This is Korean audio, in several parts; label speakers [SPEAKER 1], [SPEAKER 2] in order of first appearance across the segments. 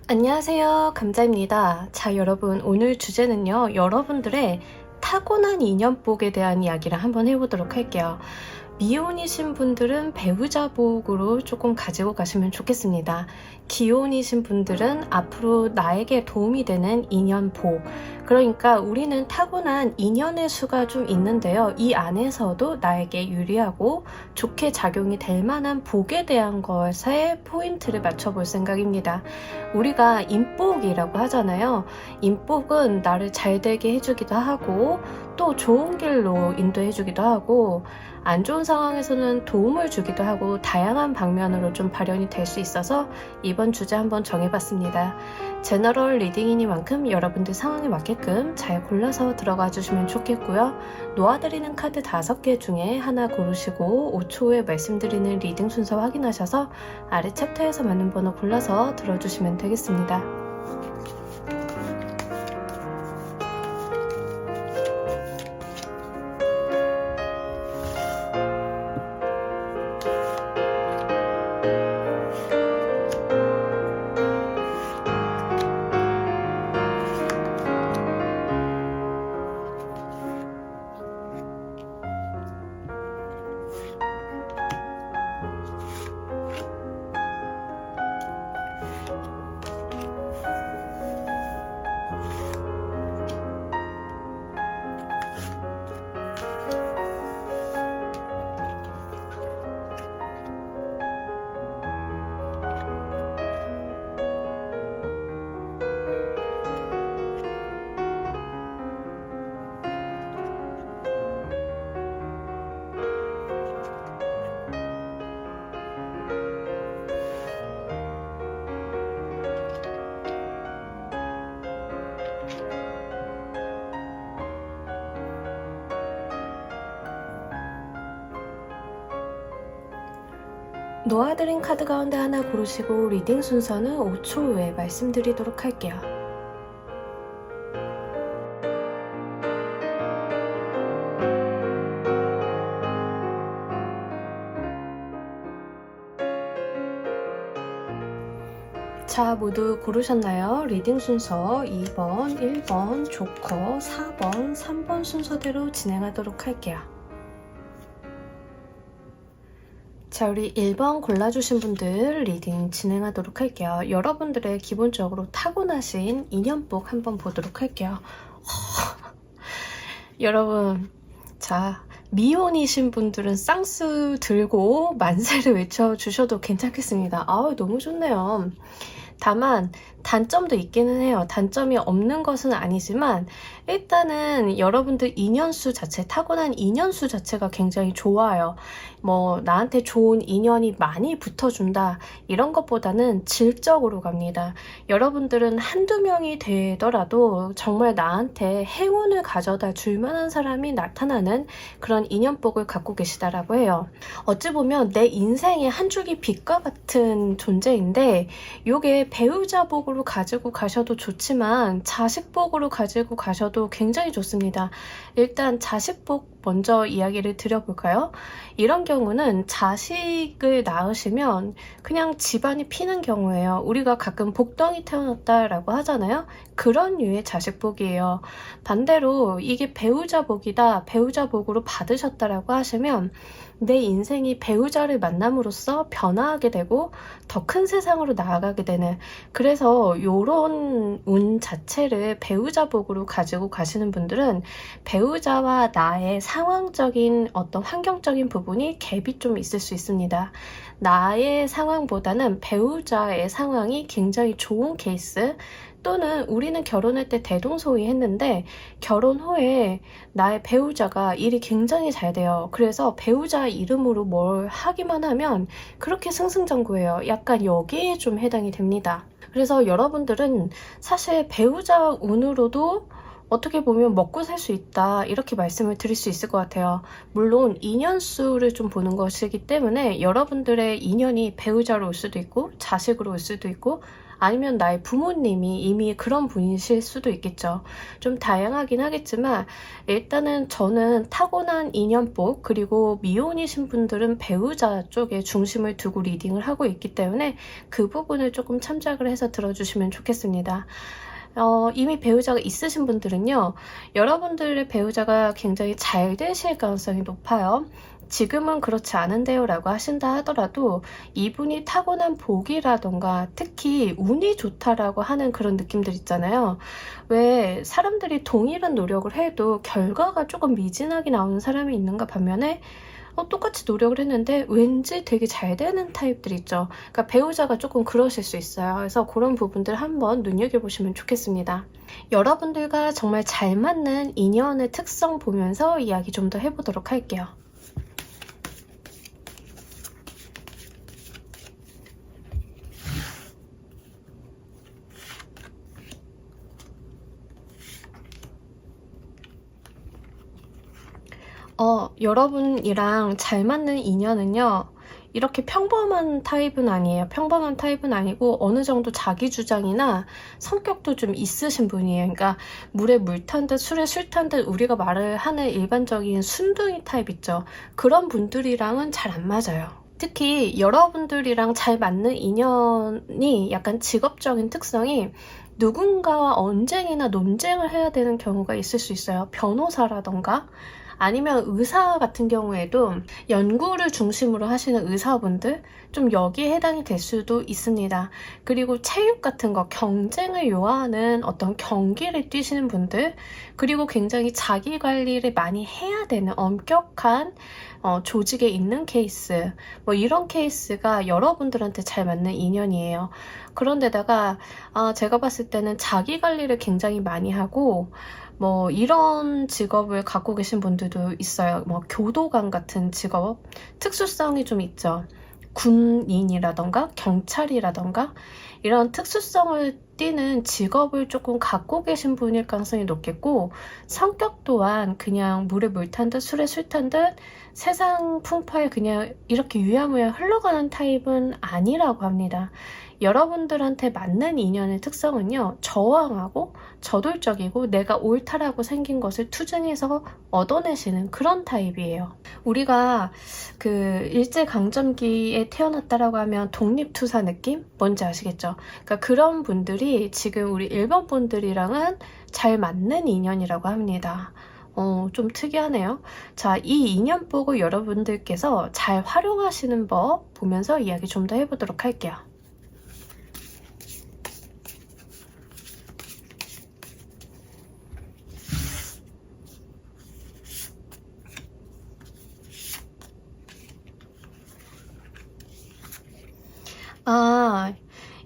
[SPEAKER 1] 안녕하세요, 감자입니다. 자, 여러분, 오늘 주제는요, 여러분들의 타고난 인연복에 대한 이야기를 한번 해보도록 할게요. 미혼이신 분들은 배우자복으로 조금 가지고 가시면 좋겠습니다. 기혼이신 분들은 앞으로 나에게 도움이 되는 인연복. 그러니까 우리는 타고난 인연의 수가 좀 있는데요. 이 안에서도 나에게 유리하고 좋게 작용이 될 만한 복에 대한 것에 포인트를 맞춰볼 생각입니다. 우리가 인복이라고 하잖아요. 인복은 나를 잘 되게 해주기도 하고 또 좋은 길로 인도해주기도 하고 안 좋은 상황에서는 도움을 주기도 하고 다양한 방면으로 좀 발현이 될 수 있어서 이번 주제 한번 정해봤습니다. 제너럴 리딩이니만큼 여러분들 상황에 맞게끔 잘 골라서 들어가 주시면 좋겠고요. 놓아드리는 카드 5개 중에 하나 고르시고 5초 후에 말씀드리는 리딩 순서 확인하셔서 아래 챕터에서 맞는 번호 골라서 들어주시면 되겠습니다. 놓아드린 카드 가운데 하나 고르시고 리딩 순서는 5초 후에 말씀드리도록 할게요. 자, 모두 고르셨나요? 리딩 순서 2번, 1번, 조커, 4번, 3번 순서대로 진행하도록 할게요. 자, 우리 1번 골라주신 분들 리딩 진행하도록 할게요. 여러분들의 기본적으로 타고나신 인연복 한번 보도록 할게요. 여러분, 자, 미혼이신 분들은 쌍수 들고 만세를 외쳐주셔도 괜찮겠습니다. 아우, 너무 좋네요. 다만 단점도 있기는 해요. 단점이 없는 것은 아니지만 일단은 여러분들 인연수 자체, 타고난 인연수 자체가 굉장히 좋아요. 뭐 나한테 좋은 인연이 많이 붙어준다 이런 것보다는 질적으로 갑니다. 여러분들은 한두 명이 되더라도 정말 나한테 행운을 가져다 줄 만한 사람이 나타나는 그런 인연복을 갖고 계시다라고 해요. 어찌 보면 내 인생의 한 줄기 빛과 같은 존재인데 요게 배우자복으로 가지고 가셔도 좋지만 자식복으로 가지고 가셔도 굉장히 좋습니다. 일단 자식복 먼저 이야기를 드려볼까요? 이런 경우는 자식을 낳으시면 그냥 집안이 피는 경우예요. 우리가 가끔 복덩이 태어났다라고 하잖아요. 그런 류의 자식복이에요. 반대로 이게 배우자복이다, 배우자복으로 받으셨다라고 하시면 내 인생이 배우자를 만남으로써 변화하게 되고 더 큰 세상으로 나아가게 되는, 그래서 요런 운 자체를 배우자복으로 가지고 가시는 분들은 배우자와 나의 상황적인 어떤 환경적인 부분이 갭이 좀 있을 수 있습니다. 나의 상황보다는 배우자의 상황이 굉장히 좋은 케이스, 또는 우리는 결혼할 때 대동소이했는데 결혼 후에 나의 배우자가 일이 굉장히 잘 돼요. 그래서 배우자 이름으로 뭘 하기만 하면 그렇게 승승장구해요. 약간 여기에 좀 해당이 됩니다. 그래서 여러분들은 사실 배우자 운으로도 어떻게 보면 먹고 살 수 있다 이렇게 말씀을 드릴 수 있을 것 같아요. 물론 인연수를 좀 보는 것이기 때문에 여러분들의 인연이 배우자로 올 수도 있고 자식으로 올 수도 있고 아니면 나의 부모님이 이미 그런 분이실 수도 있겠죠. 좀 다양하긴 하겠지만 일단은 저는 타고난 인연복, 그리고 미혼이신 분들은 배우자 쪽에 중심을 두고 리딩을 하고 있기 때문에 그 부분을 조금 참작을 해서 들어주시면 좋겠습니다. 이미 배우자가 있으신 분들은요, 여러분들의 배우자가 굉장히 잘 되실 가능성이 높아요. 지금은 그렇지 않은데요 라고 하신다 하더라도 이분이 타고난 복이라던가 특히 운이 좋다라고 하는 그런 느낌들 있잖아요. 왜 사람들이 동일한 노력을 해도 결과가 조금 미진하게 나오는 사람이 있는가 반면에 똑같이 노력을 했는데 왠지 되게 잘 되는 타입들 있죠. 그러니까 배우자가 조금 그러실 수 있어요. 그래서 그런 부분들 한번 눈여겨보시면 좋겠습니다. 여러분들과 정말 잘 맞는 인연의 특성 보면서 이야기 좀 더 해보도록 할게요. 여러분이랑 잘 맞는 인연은요, 이렇게 평범한 타입은 아니에요. 평범한 타입은 아니고 어느 정도 자기 주장이나 성격도 좀 있으신 분이에요. 그러니까 물에 물 탄 듯 술에 술 탄 듯 우리가 말을 하는 일반적인 순둥이 타입 있죠. 그런 분들이랑은 잘 안 맞아요. 특히 여러분들이랑 잘 맞는 인연이 약간 직업적인 특성이 누군가와 언쟁이나 논쟁을 해야 되는 경우가 있을 수 있어요. 변호사라던가 아니면 의사 같은 경우에도 연구를 중심으로 하시는 의사분들 좀 여기에 해당이 될 수도 있습니다. 그리고 체육 같은 거, 경쟁을 요하는 어떤 경기를 뛰시는 분들, 그리고 굉장히 자기 관리를 많이 해야 되는 엄격한 조직에 있는 케이스, 뭐 이런 케이스가 여러분들한테 잘 맞는 인연이에요. 그런데다가 제가 봤을 때는 자기 관리를 굉장히 많이 하고 뭐 이런 직업을 갖고 계신 분들도 있어요. 뭐 교도관 같은 직업, 특수성이 좀 있죠. 군인이라던가 경찰이라던가 이런 특수성을 띠는 직업을 조금 갖고 계신 분일 가능성이 높겠고, 성격 또한 그냥 물에 물 탄 듯 술에 술 탄 듯 세상 풍파에 그냥 이렇게 유야무야 흘러가는 타입은 아니라고 합니다. 여러분들한테 맞는 인연의 특성은요, 저항하고 저돌적이고 내가 옳다라고 생긴 것을 투쟁해서 얻어내시는 그런 타입이에요. 우리가 그 일제강점기에 태어났다라고 하면 독립투사 느낌? 뭔지 아시겠죠? 그러니까 그런 분들이 지금 우리 일본 분들이랑은 잘 맞는 인연이라고 합니다. 좀 특이하네요. 자, 이 인연복을 여러분들께서 잘 활용하시는 법 보면서 이야기 좀 더 해보도록 할게요.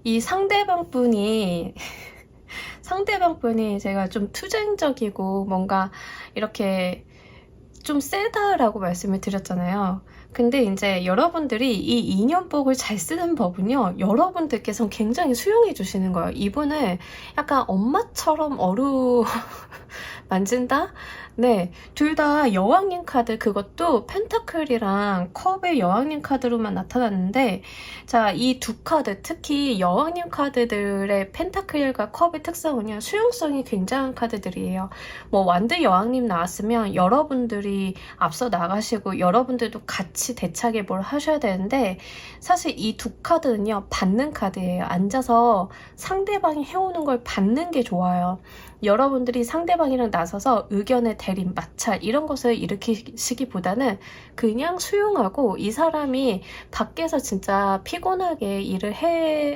[SPEAKER 1] 이 상대방 분이 제가 좀 투쟁적이고 뭔가 이렇게 좀 세다라고 말씀을 드렸잖아요. 근데 이제 여러분들이 이 인연복을 잘 쓰는 법은요, 여러분들께서 굉장히 수용해 주시는 거예요. 이분을 약간 엄마처럼 만진다? 네, 둘 다 여왕님 카드, 그것도 펜타클이랑 컵의 여왕님 카드로만 나타났는데, 자, 이 두 카드, 특히 여왕님 카드들의 펜타클과 컵의 특성은요, 수용성이 굉장한 카드들이에요. 뭐 완드 여왕님 나왔으면 여러분들이 앞서 나가시고 여러분들도 같이 대차게 뭘 하셔야 되는데, 사실 이 두 카드는요, 받는 카드예요. 앉아서 상대방이 해오는 걸 받는 게 좋아요. 여러분들이 상대방이랑 나서서 의견의 대립, 마찰 이런 것을 일으키시기보다는 그냥 수용하고, 이 사람이 밖에서 진짜 피곤하게 일을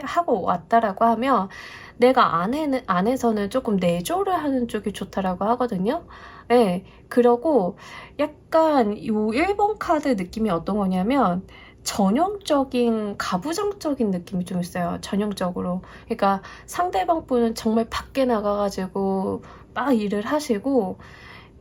[SPEAKER 1] 하고 왔다라고 하면 내가 안에서는 조금 내조를 하는 쪽이 좋다라고 하거든요. 네, 그러고 약간 이 1번 카드 느낌이 어떤 거냐면 전형적인 가부장적인 느낌이 좀 있어요. 전형적으로. 그러니까 상대방 분은 정말 밖에 나가가지고 막 일을 하시고,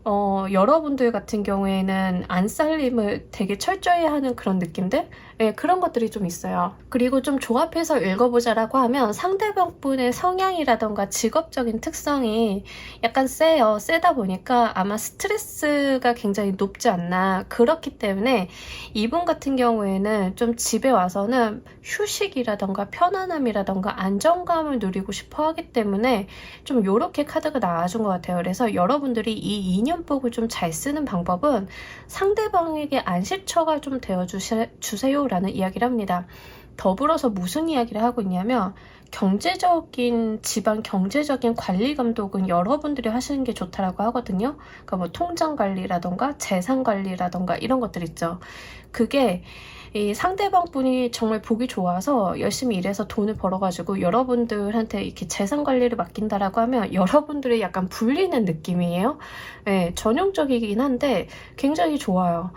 [SPEAKER 1] 여러분들 같은 경우에는 안살림을 되게 철저히 하는 그런 느낌들? 예, 그런 것들이 좀 있어요. 그리고 좀 조합해서 읽어보자라고 하면 상대방 분의 성향이라던가 직업적인 특성이 약간 세요. 세다 보니까 아마 스트레스가 굉장히 높지 않나. 그렇기 때문에 이분 같은 경우에는 좀 집에 와서는 휴식이라던가 편안함이라던가 안정감을 누리고 싶어 하기 때문에 좀 요렇게 카드가 나와준 것 같아요. 그래서 여러분들이 이 인연복을 좀 잘 쓰는 방법은 상대방에게 안식처가 좀 되어주세요 라는 이야기를 합니다. 더불어서 무슨 이야기를 하고 있냐면 경제적인 집안 경제적인 관리 감독은 여러분들이 하시는 게 좋다라고 하거든요. 그러니까 뭐 통장 관리라던가 재산 관리라던가 이런 것들 있죠. 그게 이 상대방 분이 정말 보기 좋아서 열심히 일해서 돈을 벌어가지고 여러분들한테 이렇게 재산 관리를 맡긴다라고 하면 여러분들이 약간 불리는 느낌이에요. 네, 전형적이긴 한데 굉장히 좋아요.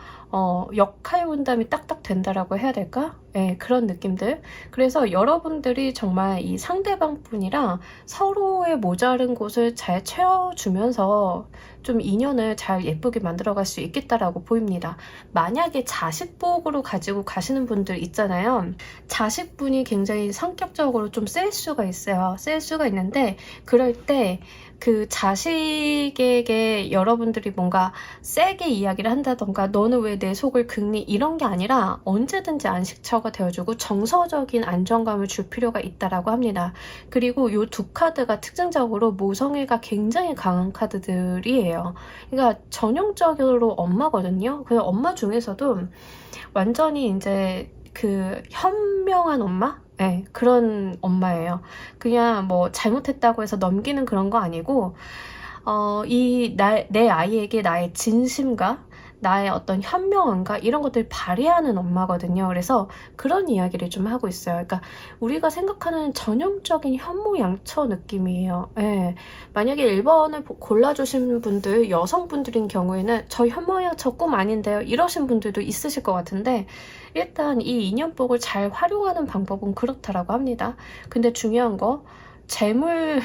[SPEAKER 1] 역할 분담이 딱딱 된다라고 해야 될까? 네, 그런 느낌들. 그래서 여러분들이 정말 이 상대방 분이랑 서로의 모자른 곳을 잘 채워주면서 좀 인연을 잘 예쁘게 만들어갈 수 있겠다라고 보입니다. 만약에 자식복으로 가지고 가시는 분들 있잖아요. 자식분이 굉장히 성격적으로 좀 셀 수가 있어요. 셀 수가 있는데 그럴 때 그 자식에게 여러분들이 뭔가 세게 이야기를 한다던가 너는 왜 내 속을 긁니 이런 게 아니라 언제든지 안식처가 되어주고 정서적인 안정감을 줄 필요가 있다라고 합니다. 그리고 이 두 카드가 특징적으로 모성애가 굉장히 강한 카드들이에요. 그러니까 전형적으로 엄마거든요. 그 엄마 중에서도 완전히 이제 그 현명한 엄마? 네, 그런 엄마예요. 그냥 뭐 잘못했다고 해서 넘기는 그런 거 아니고 내 아이에게 나의 진심과 나의 어떤 현명함과 이런 것들을 발휘하는 엄마거든요. 그래서 그런 이야기를 좀 하고 있어요. 그러니까 우리가 생각하는 전형적인 현모양처 느낌이에요. 예. 만약에 1번을 골라주신 분들, 여성분들인 경우에는 저 현모양처 꿈 아닌데요. 이러신 분들도 있으실 것 같은데 일단 이 인연복을 잘 활용하는 방법은 그렇다라고 합니다. 근데 중요한 거 재물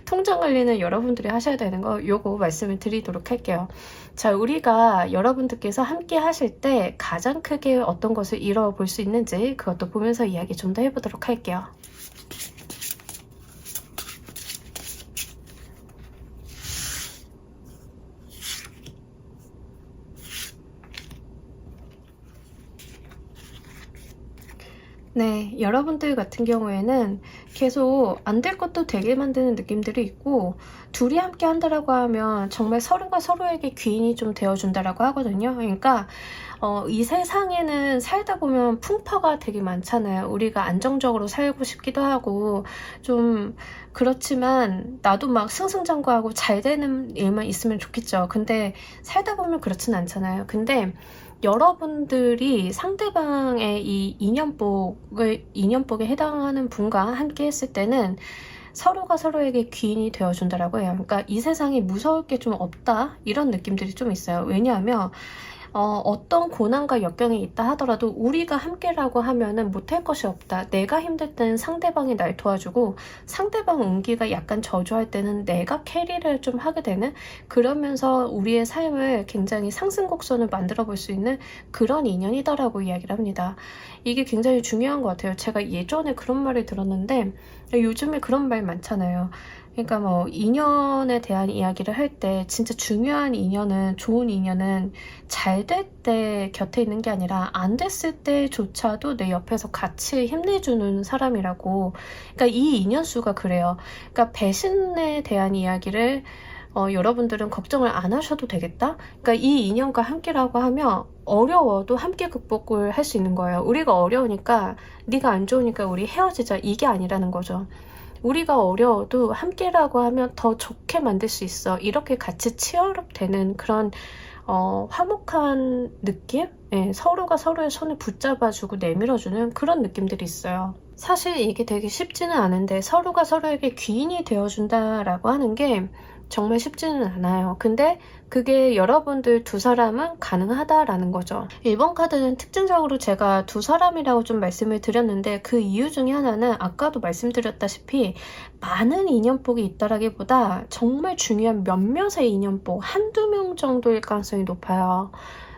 [SPEAKER 1] 통장 관리는 여러분들이 하셔야 되는 거 요거 말씀을 드리도록 할게요. 자, 우리가 여러분들께서 함께 하실 때 가장 크게 어떤 것을 잃어볼 수 있는지 그것도 보면서 이야기 좀 더 해보도록 할게요. 네, 여러분들 같은 경우에는 계속 안 될 것도 되게 만드는 느낌들이 있고 둘이 함께 한다라고 하면 정말 서로가 서로에게 귀인이 좀 되어준다라고 하거든요. 그러니까 이 세상에는 살다 보면 풍파가 되게 많잖아요. 우리가 안정적으로 살고 싶기도 하고 좀 그렇지만 나도 막 승승장구하고 잘 되는 일만 있으면 좋겠죠. 근데 살다 보면 그렇진 않잖아요. 근데 여러분들이 상대방의 이 인연복에 해당하는 분과 함께 했을 때는 서로가 서로에게 귀인이 되어준다라고 해요. 그러니까 이 세상에 무서울 게 좀 없다 이런 느낌들이 좀 있어요. 왜냐하면 어떤 고난과 역경이 있다 하더라도 우리가 함께라고 하면은 못할 것이 없다. 내가 힘들 때는 상대방이 날 도와주고 상대방 운기가 약간 저조할 때는 내가 캐리를 좀 하게 되는 그러면서 우리의 삶을 굉장히 상승곡선을 만들어 볼 수 있는 그런 인연이다라고 이야기를 합니다. 이게 굉장히 중요한 것 같아요. 제가 예전에 그런 말을 들었는데 요즘에 그런 말 많잖아요. 그러니까 뭐 인연에 대한 이야기를 할 때 진짜 중요한 인연은 좋은 인연은 잘 될 때 곁에 있는 게 아니라 안 됐을 때조차도 내 옆에서 같이 힘내주는 사람이라고. 그러니까 이 인연수가 그래요. 그러니까 배신에 대한 이야기를 여러분들은 걱정을 안 하셔도 되겠다. 그러니까 이 인연과 함께라고 하면 어려워도 함께 극복을 할 수 있는 거예요. 우리가 어려우니까 네가 안 좋으니까 우리 헤어지자 이게 아니라는 거죠. 우리가 어려워도 함께라고 하면 더 좋게 만들 수 있어. 이렇게 같이 치열업 되는 그런 화목한 느낌? 네, 서로가 서로의 손을 붙잡아주고 내밀어주는 그런 느낌들이 있어요. 사실 이게 되게 쉽지는 않은데 서로가 서로에게 귀인이 되어준다라고 하는 게 정말 쉽지는 않아요. 근데 그게 여러분들 두 사람은 가능하다라는 거죠. 1번 카드는 특징적으로 제가 두 사람이라고 좀 말씀을 드렸는데 그 이유 중에 하나는 아까도 말씀드렸다시피 많은 인연복이 있다라기보다 정말 중요한 몇몇의 인연복, 한두 명 정도일 가능성이 높아요.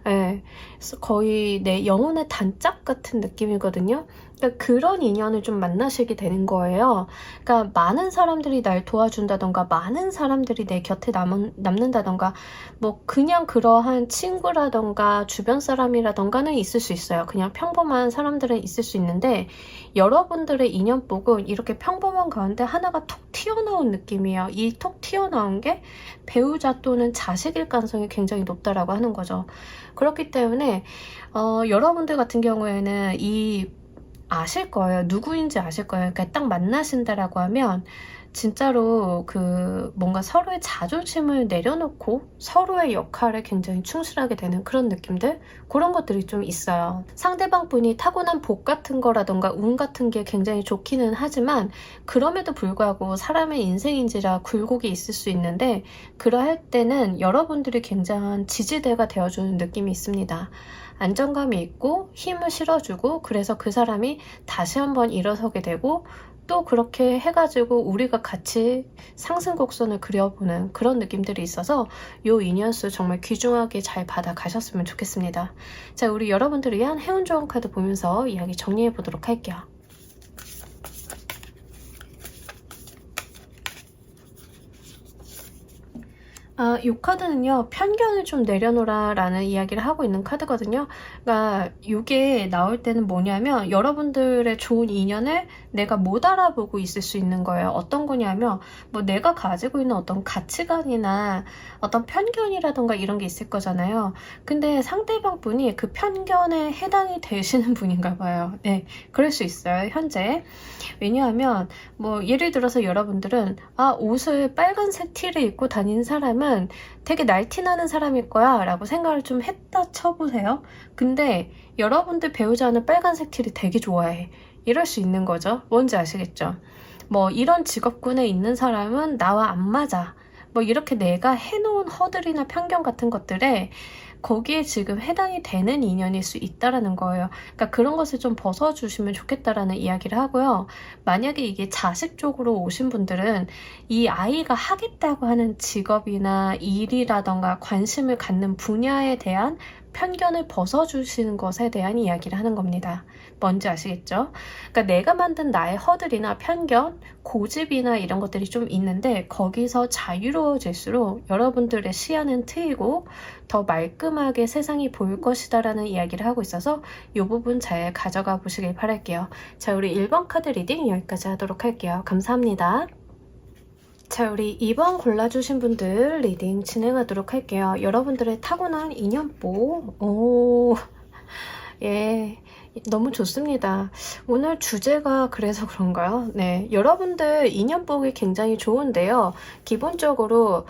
[SPEAKER 1] 예, 그래서 거의 내 영혼의 단짝 같은 느낌이거든요. 그러니까 그런 인연을 좀 만나시게 되는 거예요. 그러니까 많은 사람들이 날 도와준다던가 많은 사람들이 내 곁에 남는다던가 뭐 그냥 그러한 친구라던가 주변 사람이라던가는 있을 수 있어요. 그냥 평범한 사람들은 있을 수 있는데 여러분들의 인연복은 이렇게 평범한 가운데 하나가 톡 튀어나온 느낌이에요. 이 톡 튀어나온 게 배우자 또는 자식일 가능성이 굉장히 높다라고 하는 거죠. 그렇기 때문에 여러분들 같은 경우에는 아실 거예요. 누구인지 아실 거예요. 그러니까 딱 만나신다라고 하면 진짜로 뭔가 서로의 자존심을 내려놓고 서로의 역할에 굉장히 충실하게 되는 그런 느낌들? 그런 것들이 좀 있어요. 상대방 분이 타고난 복 같은 거라던가 운 같은 게 굉장히 좋기는 하지만 그럼에도 불구하고 사람의 인생인지라 굴곡이 있을 수 있는데 그러할 때는 여러분들이 굉장한 지지대가 되어주는 느낌이 있습니다. 안정감이 있고 힘을 실어주고 그래서 그 사람이 다시 한번 일어서게 되고 또 그렇게 해가지고 우리가 같이 상승 곡선을 그려보는 그런 느낌들이 있어서 요 인연수 정말 귀중하게 잘 받아가셨으면 좋겠습니다. 자, 우리 여러분들을 위한 해운 조언 카드 보면서 이야기 정리해 보도록 할게요. 이 카드는요, 편견을 좀 내려놓으라 라는 이야기를 하고 있는 카드거든요. 그러니까 이게 나올 때는 뭐냐면 여러분들의 좋은 인연을 내가 못 알아보고 있을 수 있는 거예요. 어떤 거냐면 뭐 내가 가지고 있는 어떤 가치관이나 어떤 편견이라던가 이런 게 있을 거잖아요. 근데 상대방 분이 그 편견에 해당이 되시는 분인가 봐요. 네, 그럴 수 있어요, 현재. 왜냐하면 뭐 예를 들어서 여러분들은 옷을 빨간색 티를 입고 다니는 사람은 되게 날티나는 사람일 거야 라고 생각을 좀 했다 쳐보세요. 근데 여러분들 배우자는 빨간색 티를 되게 좋아해. 이럴 수 있는 거죠. 뭔지 아시겠죠? 뭐 이런 직업군에 있는 사람은 나와 안 맞아. 뭐 이렇게 내가 해놓은 허들이나 편견 같은 것들에 거기에 지금 해당이 되는 인연일 수 있다라는 거예요. 그러니까 그런 것을 좀 벗어주시면 좋겠다라는 이야기를 하고요. 만약에 이게 자식 쪽으로 오신 분들은 이 아이가 하겠다고 하는 직업이나 일이라던가 관심을 갖는 분야에 대한 편견을 벗어주시는 것에 대한 이야기를 하는 겁니다. 뭔지 아시겠죠? 그러니까 내가 만든 나의 허들이나 편견, 고집이나 이런 것들이 좀 있는데 거기서 자유로워질수록 여러분들의 시야는 트이고 더 말끔하게 세상이 보일 것이다 라는 이야기를 하고 있어서 이 부분 잘 가져가 보시길 바랄게요. 자, 우리 1번 카드 리딩 여기까지 하도록 할게요. 감사합니다. 자, 우리 2번 골라주신 분들 리딩 진행하도록 할게요. 여러분들의 타고난 인연보. 예, 너무 좋습니다. 오늘 주제가 그래서 그런가요? 네, 여러분들 인연복이 굉장히 좋은데요. 기본적으로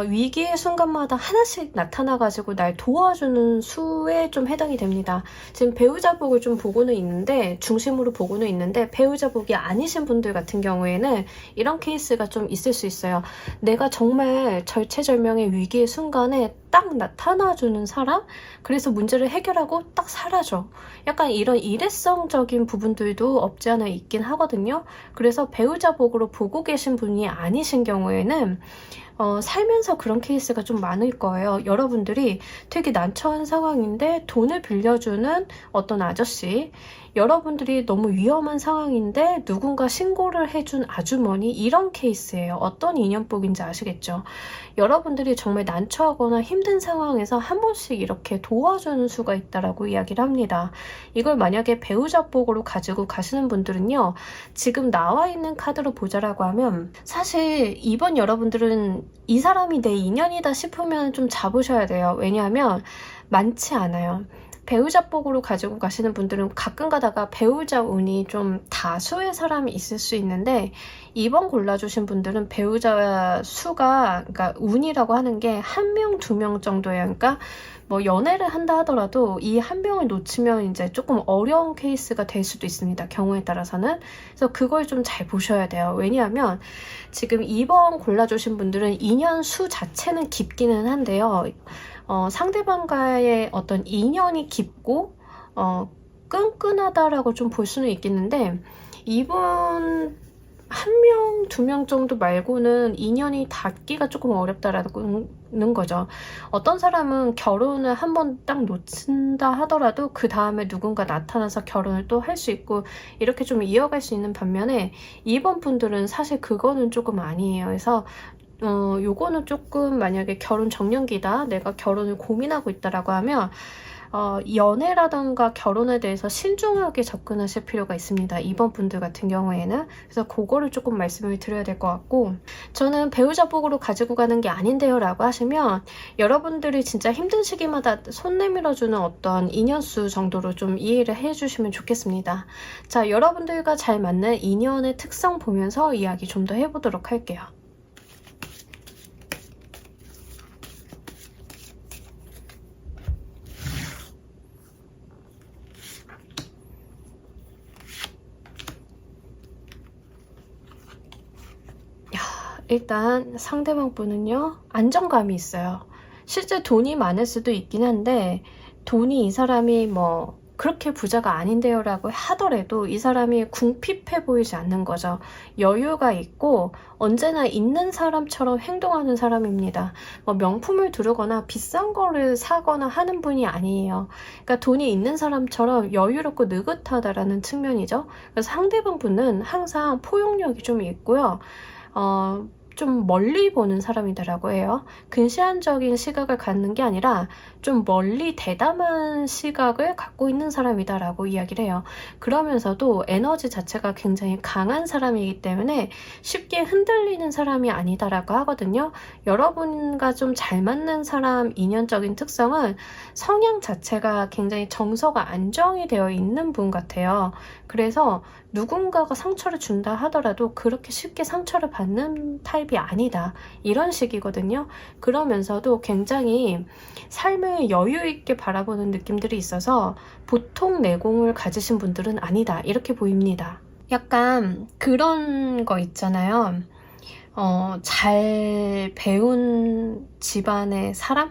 [SPEAKER 1] 위기의 순간마다 하나씩 나타나가지고 날 도와주는 수에 좀 해당이 됩니다. 지금 배우자복을 좀 보고는 있는데 중심으로 보고는 있는데 배우자복이 아니신 분들 같은 경우에는 이런 케이스가 좀 있을 수 있어요. 내가 정말 절체절명의 위기의 순간에 딱 나타나주는 사람? 그래서 문제를 해결하고 딱 사라져. 약간 이런 일회성적인 부분들도 없지 않아 있긴 하거든요. 그래서 배우자복으로 보고 계신 분이 아니신 경우에는 살면서 그런 케이스가 좀 많을 거예요. 여러분들이 되게 난처한 상황인데 돈을 빌려주는 어떤 아저씨, 여러분들이 너무 위험한 상황인데 누군가 신고를 해준 아주머니, 이런 케이스예요. 어떤 인연복인지 아시겠죠? 여러분들이 정말 난처하거나 힘든 상황에서 한 번씩 이렇게 도와주는 수가 있다라고 이야기를 합니다. 이걸 만약에 배우자복으로 가지고 가시는 분들은요, 지금 나와 있는 카드로 보자라고 하면 사실 이번 여러분들은 이 사람이 내 인연이다 싶으면 좀 잡으셔야 돼요. 왜냐하면 많지 않아요. 배우자복으로 가지고 가시는 분들은 가끔 가다가 배우자 운이 좀 다수의 사람이 있을 수 있는데 2번 골라주신 분들은 배우자 수가, 그러니까 운이라고 하는 게 1명, 2명 정도예요. 그러니까 뭐 연애를 한다 하더라도 이 한 명을 놓치면 이제 조금 어려운 케이스가 될 수도 있습니다. 경우에 따라서는. 그래서 그걸 좀 잘 보셔야 돼요. 왜냐하면 지금 2번 골라주신 분들은 인연 수 자체는 깊기는 한데요. 상대방과의 어떤 인연이 깊고 끈끈하다라고 좀 볼 수는 있겠는데 이분 1명, 2명 정도 말고는 인연이 닿기가 조금 어렵다라는 거죠. 어떤 사람은 결혼을 한번 딱 놓친다 하더라도 그 다음에 누군가 나타나서 결혼을 또 할 수 있고 이렇게 좀 이어갈 수 있는 반면에 2번 분들은 사실 그거는 조금 아니에요. 그래서 요거는 조금 만약에 결혼 정년기다, 내가 결혼을 고민하고 있다라고 하면 연애라던가 결혼에 대해서 신중하게 접근하실 필요가 있습니다. 2번 분들 같은 경우에는. 그래서 그거를 조금 말씀을 드려야 될 것 같고, 저는 배우자복으로 가지고 가는 게 아닌데요 라고 하시면 여러분들이 진짜 힘든 시기마다 손 내밀어주는 어떤 인연수 정도로 좀 이해를 해주시면 좋겠습니다. 자, 여러분들과 잘 맞는 인연의 특성 보면서 이야기 좀 더 해보도록 할게요. 일단 상대방 분은요, 안정감이 있어요. 실제 돈이 많을 수도 있긴 한데 돈이 이 사람이 뭐 그렇게 부자가 아닌데요 라고 하더라도 이 사람이 궁핍해 보이지 않는 거죠. 여유가 있고 언제나 있는 사람처럼 행동하는 사람입니다. 뭐 명품을 두르거나 비싼 거를 사거나 하는 분이 아니에요. 그러니까 돈이 있는 사람처럼 여유롭고 느긋하다라는 측면이죠. 그래서 상대방 분은 항상 포용력이 좀 있고요. 좀 멀리 보는 사람이다라고 해요. 근시안적인 시각을 갖는 게 아니라 좀 멀리 대담한 시각을 갖고 있는 사람이다라고 이야기를 해요. 그러면서도 에너지 자체가 굉장히 강한 사람이기 때문에 쉽게 흔들리는 사람이 아니다라고 하거든요. 여러분과 좀 잘 맞는 사람 인연적인 특성은 성향 자체가 굉장히 정서가 안정이 되어 있는 분 같아요. 그래서 누군가가 상처를 준다 하더라도 그렇게 쉽게 상처를 받는 타입이 아니다, 이런 식이거든요. 그러면서도 굉장히 삶을 여유 있게 바라보는 느낌들이 있어서 보통 내공을 가지신 분들은 아니다, 이렇게 보입니다. 약간 그런 거 있잖아요. 잘 배운 집안의 사람?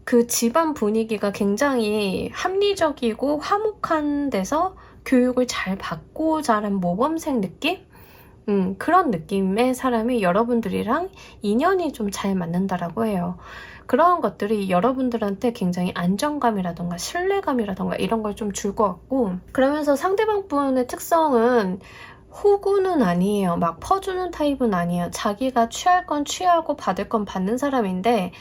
[SPEAKER 1] 그 집안 분위기가 굉장히 합리적이고 화목한 데서 교육을 잘 받고 자란 모범생 느낌? 그런 느낌의 사람이 여러분들이랑 인연이 좀 잘 맞는다라고 해요. 그런 것들이 여러분들한테 굉장히 안정감이라던가 신뢰감이라던가 이런 걸 좀 줄 것 같고, 그러면서 상대방 분의 특성은 호구는 아니에요. 막 퍼주는 타입은 아니에요. 자기가 취할 건 취하고 받을 건 받는 사람인데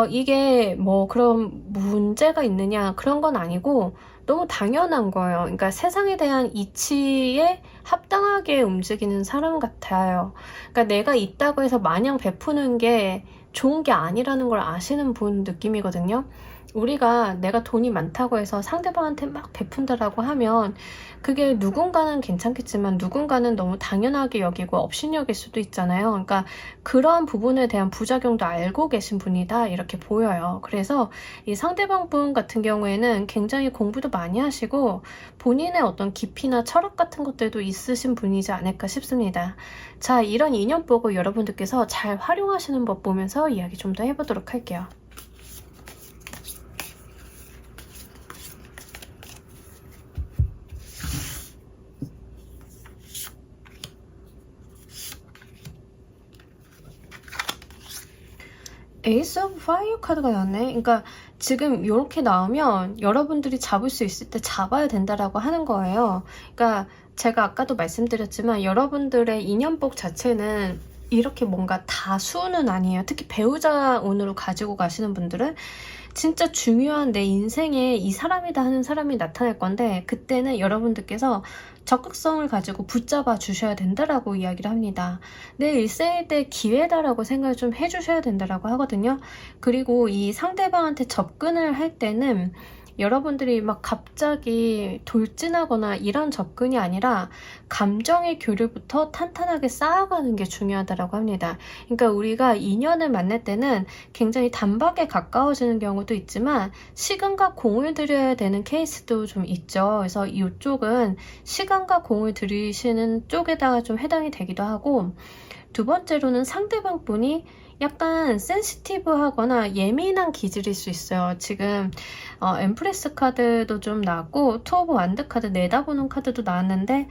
[SPEAKER 1] 이게 뭐 그런 문제가 있느냐 그런 건 아니고 너무 당연한 거예요. 그러니까 세상에 대한 이치에 합당하게 움직이는 사람 같아요. 그러니까 내가 있다고 해서 마냥 베푸는 게 좋은 게 아니라는 걸 아시는 분 느낌이거든요. 우리가 내가 돈이 많다고 해서 상대방한테 막 베푼다라고 하면 그게 누군가는 괜찮겠지만 누군가는 너무 당연하게 여기고 업신여길 수도 있잖아요. 그러니까 그런 부분에 대한 부작용도 알고 계신 분이다, 이렇게 보여요. 그래서 이 상대방 분 같은 경우에는 굉장히 공부도 많이 하시고 본인의 어떤 깊이나 철학 같은 것들도 있으신 분이지 않을까 싶습니다. 자, 이런 인연 보고 여러분들께서 잘 활용하시는 법 보면서 이야기 좀 더 해보도록 할게요. 에이스 오브 파이어 카드가 나왔네. 그러니까 지금 이렇게 나오면 여러분들이 잡을 수 있을 때 잡아야 된다라고 하는 거예요. 그러니까 제가 아까도 말씀드렸지만 여러분들의 인연복 자체는 이렇게 뭔가 다수는 아니에요. 특히 배우자 운으로 가지고 가시는 분들은 진짜 중요한 내 인생에 이 사람이다 하는 사람이 나타날 건데, 그때는 여러분들께서 적극성을 가지고 붙잡아 주셔야 된다라고 이야기를 합니다. 내 일생일 때 기회다라고 생각을 좀 해주셔야 된다라고 하거든요. 그리고 이 상대방한테 접근을 할 때는 여러분들이 막 갑자기 돌진하거나 이런 접근이 아니라 감정의 교류부터 탄탄하게 쌓아가는 게 중요하다고 합니다. 그러니까 우리가 인연을 만날 때는 굉장히 단박에 가까워지는 경우도 있지만 시간과 공을 들여야 되는 케이스도 좀 있죠. 그래서 이쪽은 시간과 공을 들이시는 쪽에다가 좀 해당이 되기도 하고, 두 번째로는 상대방 분이 약간 센시티브하거나 예민한 기질일 수 있어요. 지금 엠프레스 카드도 좀 나왔고 투 오브 완드 카드 내다보는 카드도 나왔는데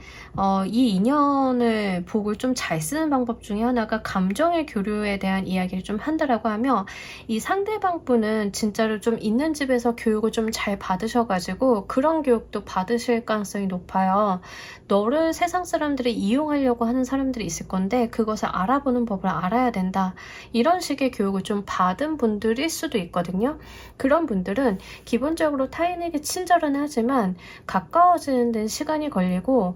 [SPEAKER 1] 이 인연을 복을 좀 잘 쓰는 방법 중에 하나가 감정의 교류에 대한 이야기를 좀 한다라고 하며, 이 상대방 분은 진짜로 좀 있는 집에서 교육을 좀 잘 받으셔가지고 그런 교육도 받으실 가능성이 높아요. 너를 세상 사람들이 이용하려고 하는 사람들이 있을 건데 그것을 알아보는 법을 알아야 된다, 이런 식의 교육을 좀 받은 분들일 수도 있거든요. 그런 분들은 기본적으로 타인에게 친절은 하지만 가까워지는 데는 시간이 걸리고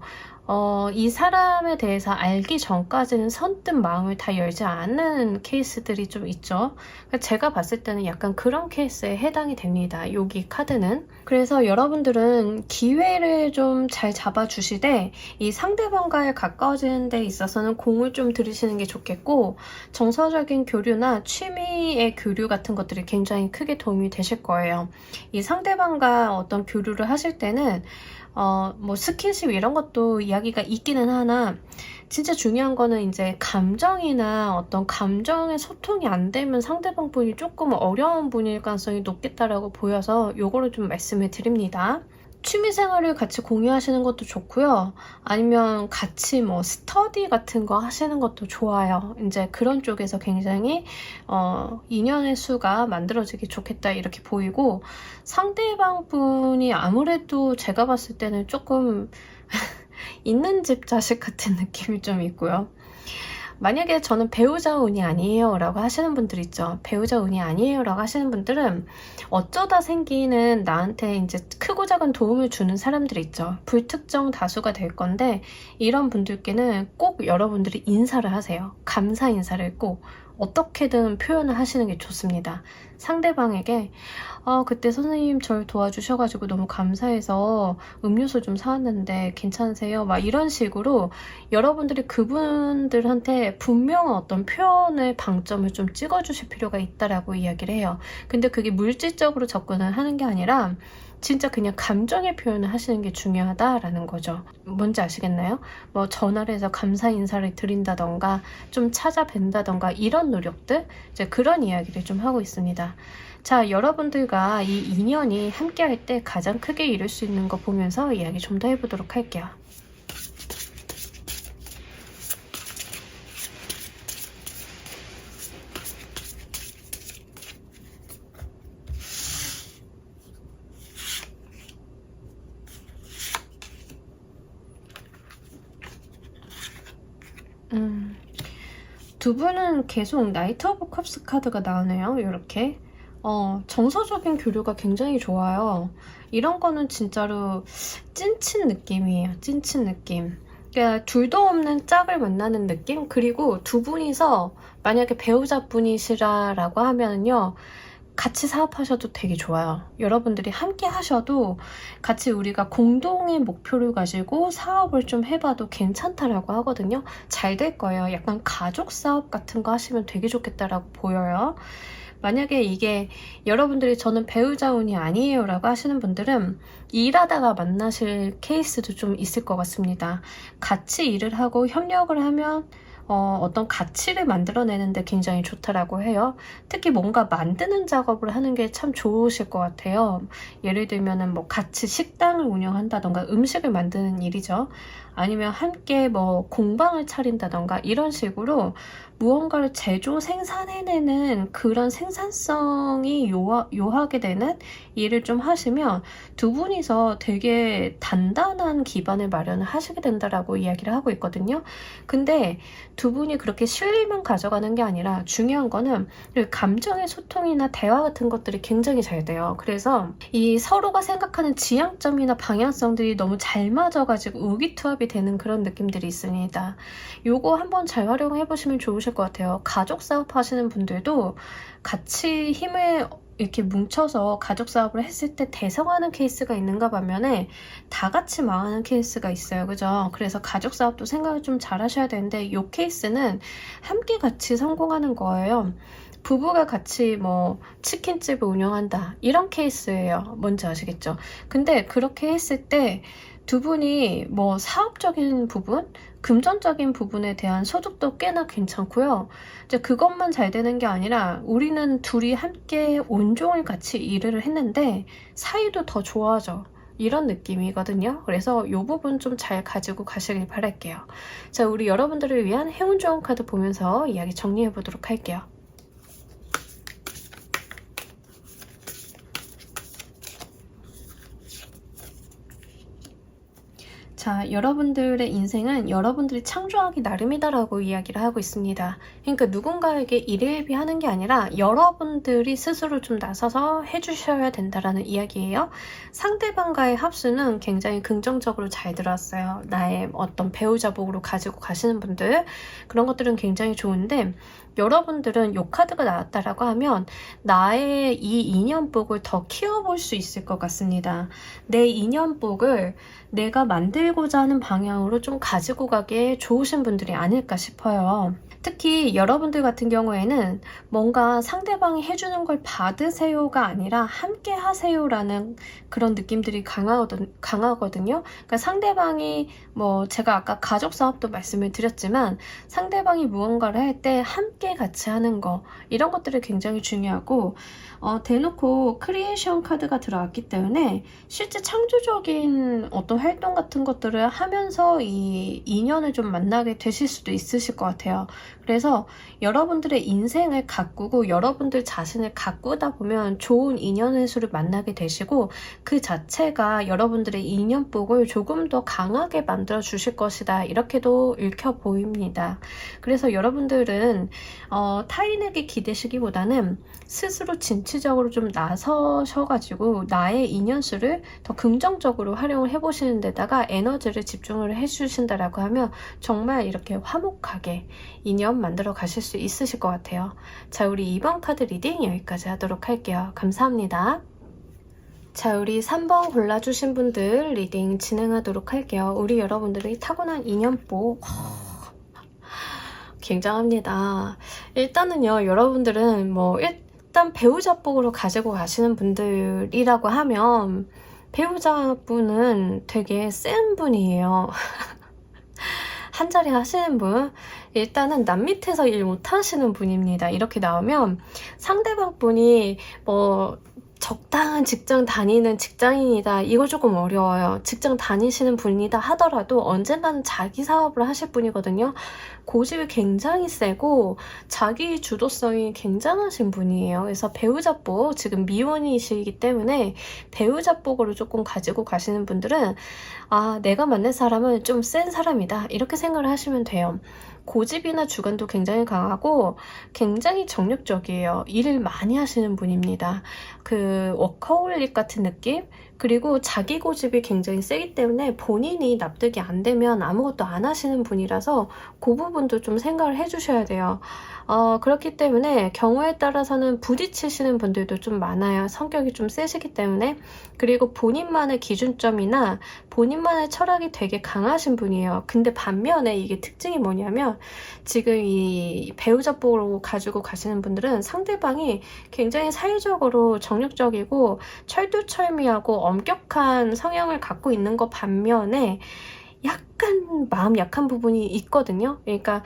[SPEAKER 1] 이 사람에 대해서 알기 전까지는 선뜻 마음을 다 열지 않는 케이스들이 좀 있죠. 그러니까 제가 봤을 때는 약간 그런 케이스에 해당이 됩니다. 여기 카드는. 그래서 여러분들은 기회를 좀 잘 잡아주시되 이 상대방과의 가까워지는 데 있어서는 공을 좀 들이시는 게 좋겠고, 정서적인 교류나 취미의 교류 같은 것들이 굉장히 크게 도움이 되실 거예요. 이 상대방과 어떤 교류를 하실 때는 뭐 스킨십 이런 것도 이야기가 있기는 하나, 진짜 중요한 거는 이제 감정이나 어떤 감정의 소통이 안 되면 상대방 분이 조금 어려운 분일 가능성이 높겠다라고 보여서 요거를 좀 말씀을 드립니다. 취미생활을 같이 공유하시는 것도 좋고요. 아니면 같이 뭐 스터디 같은 거 하시는 것도 좋아요. 이제 그런 쪽에서 굉장히 인연의 수가 만들어지기 좋겠다 이렇게 보이고, 상대방 분이 아무래도 제가 봤을 때는 조금 있는 집 자식 같은 느낌이 좀 있고요. 만약에 저는 배우자 운이 아니에요 라고 하시는 분들 있죠. 배우자 운이 아니에요 라고 하시는 분들은 어쩌다 생기는 나한테 이제 크고 작은 도움을 주는 사람들이 있죠. 불특정 다수가 될 건데, 이런 분들께는 꼭 여러분들이 인사를 하세요. 감사 인사를 꼭 어떻게든 표현을 하시는 게 좋습니다. 상대방에게 그때 선생님 저를 도와주셔가지고 너무 감사해서 음료수 좀 사왔는데 괜찮으세요? 막 이런 식으로 여러분들이 그분들한테 분명한 어떤 표현의 방점을 좀 찍어주실 필요가 있다라고 이야기를 해요. 근데 그게 물질적으로 접근을 하는 게 아니라 진짜 그냥 감정의 표현을 하시는 게 중요하다라는 거죠. 뭔지 아시겠나요? 뭐 전화를 해서 감사 인사를 드린다던가 좀 찾아뵌다던가 이런 노력들, 이제 그런 이야기를 좀 하고 있습니다. 자, 여러분들과 이 인연이 함께 할 때 가장 크게 이룰 수 있는 거 보면서 이야기 좀 더 해보도록 할게요. 두 분은 계속 나이트 오브 컵스 카드가 나오네요. 이렇게 정서적인 교류가 굉장히 좋아요. 이런 거는 진짜로 찐친 느낌이에요. 찐친 느낌. 그러니까 둘도 없는 짝을 만나는 느낌? 그리고 두 분이서 만약에 배우자분이시라고 하면요, 같이 사업하셔도 되게 좋아요. 여러분들이 함께 하셔도 같이 우리가 공동의 목표를 가지고 사업을 좀 해봐도 괜찮다라고 하거든요. 잘 될 거예요. 약간 가족 사업 같은 거 하시면 되게 좋겠다라고 보여요. 만약에 이게 여러분들이 저는 배우자 운이 아니에요 라고 하시는 분들은 일하다가 만나실 케이스도 좀 있을 것 같습니다. 같이 일을 하고 협력을 하면 어떤 가치를 만들어내는데 굉장히 좋다라고 해요. 특히 뭔가 만드는 작업을 하는 게 참 좋으실 것 같아요. 예를 들면은 뭐 같이 식당을 운영한다던가 음식을 만드는 일이죠. 아니면 함께 뭐 공방을 차린다던가 이런 식으로 무언가를 제조 생산해내는 그런 생산성이 요하게 되는 일을 좀 하시면 두 분이서 되게 단단한 기반을 마련을 하시게 된다라고 이야기를 하고 있거든요. 근데 두 분이 그렇게 실리만 가져가는 게 아니라 중요한 거는 감정의 소통이나 대화 같은 것들이 굉장히 잘 돼요. 그래서 이 서로가 생각하는 지향점이나 방향성들이 너무 잘 맞아가지고 의기투합이 되는 그런 느낌들이 있습니다. 요거 한번 잘 활용해 보시면 좋으실 것 같아요. 가족 사업 하시는 분들도 같이 힘을 이렇게 뭉쳐서 가족 사업을 했을 때 대성하는 케이스가 있는가 반면에 다 같이 망하는 케이스가 있어요. 그죠? 그래서 가족 사업도 생각을 좀 잘 하셔야 되는데 이 케이스는 함께 같이 성공하는 거예요. 부부가 같이 뭐 치킨집을 운영한다 이런 케이스예요. 뭔지 아시겠죠? 근데 그렇게 했을 때 두 분이 뭐 사업적인 부분, 금전적인 부분에 대한 소득도 꽤나 괜찮고요. 이제 그것만 잘 되는 게 아니라 우리는 둘이 함께 온종일 같이 일을 했는데 사이도 더 좋아져. 이런 느낌이거든요. 그래서 이 부분 좀 잘 가지고 가시길 바랄게요. 자, 우리 여러분들을 위한 행운 좋은 카드 보면서 이야기 정리해 보도록 할게요. 자, 여러분들의 인생은 여러분들이 창조하기 나름이다라고 이야기를 하고 있습니다. 그러니까 누군가에게 일일비하는 게 아니라 여러분들이 스스로 좀 나서서 해주셔야 된다라는 이야기예요. 상대방과의 합수는 굉장히 긍정적으로 잘 들었어요. 나의 어떤 배우자 복으로 가지고 가시는 분들, 그런 것들은 굉장히 좋은데 여러분들은 요 카드가 나왔다라고 하면 나의 이 인연복을 더 키워볼 수 있을 것 같습니다. 내 인연복을 내가 만들고자 하는 방향으로 좀 가지고 가기에 좋으신 분들이 아닐까 싶어요. 특히 여러분들 같은 경우에는 뭔가 상대방이 해주는 걸 받으세요가 아니라 함께 하세요라는 그런 느낌들이 강하거든요. 그러니까 상대방이 뭐 제가 아까 가족 사업도 말씀을 드렸지만 상대방이 무언가를 할 때 함께 같이 하는 거 이런 것들이 굉장히 중요하고 대놓고 크리에이션 카드가 들어왔기 때문에 실제 창조적인 어떤 활동 같은 것들을 하면서 이 인연을 좀 만나게 되실 수도 있으실 것 같아요. 그래서 여러분들의 인생을 가꾸고 여러분들 자신을 가꾸다 보면 좋은 인연의 수를 만나게 되시고 그 자체가 여러분들의 인연복을 조금 더 강하게 만들어 주실 것이다. 이렇게도 읽혀 보입니다. 그래서 여러분들은 타인에게 기대시기보다는 스스로 진취적으로 좀 나서셔가지고 나의 인연수를 더 긍정적으로 활용을 해보시는 데다가 에너지를 집중을 해주신다라고 하면 정말 이렇게 화목하게 인연 만들어 가실 수 있으실 것 같아요. 자, 우리 이번 카드 리딩 여기까지 하도록 할게요. 감사합니다. 자, 우리 3번 골라주신 분들 리딩 진행하도록 할게요. 우리 여러분들의 타고난 인연복 굉장합니다. 일단은요, 여러분들은 뭐 일단 배우자복으로 가지고 가시는 분들이라고 하면 배우자분은 되게 센 분이에요. 한 자리 하시는 분, 일단은 남 밑에서 일 못하시는 분입니다. 이렇게 나오면 상대방 분이 뭐 적당한 직장 다니는 직장인이다. 이거 조금 어려워요. 직장 다니시는 분이다 하더라도 언젠가는 자기 사업을 하실 분이거든요. 고집이 굉장히 세고 자기 주도성이 굉장하신 분이에요. 그래서 배우자복, 지금 미혼이시기 때문에 배우자복으로 조금 가지고 가시는 분들은 아, 내가 만난 사람은 좀 센 사람이다. 이렇게 생각을 하시면 돼요. 고집이나 주관도 굉장히 강하고 굉장히 정력적이에요. 일을 많이 하시는 분입니다. 그 워커홀릭 같은 느낌? 그리고 자기 고집이 굉장히 세기 때문에 본인이 납득이 안 되면 아무것도 안 하시는 분이라서 그 부분도 좀 생각을 해주셔야 돼요. 그렇기 때문에 경우에 따라서는 부딪히시는 분들도 좀 많아요. 성격이 좀 세시기 때문에. 그리고 본인만의 기준점이나 본인만의 철학이 되게 강하신 분이에요. 근데 반면에 이게 특징이 뭐냐면 지금 이 배우자복으로 가지고 가시는 분들은 상대방이 굉장히 사회적으로 정력적이고 철두철미하고 엄격한 성향을 갖고 있는 것 반면에 약간 마음 약한 부분이 있거든요. 그러니까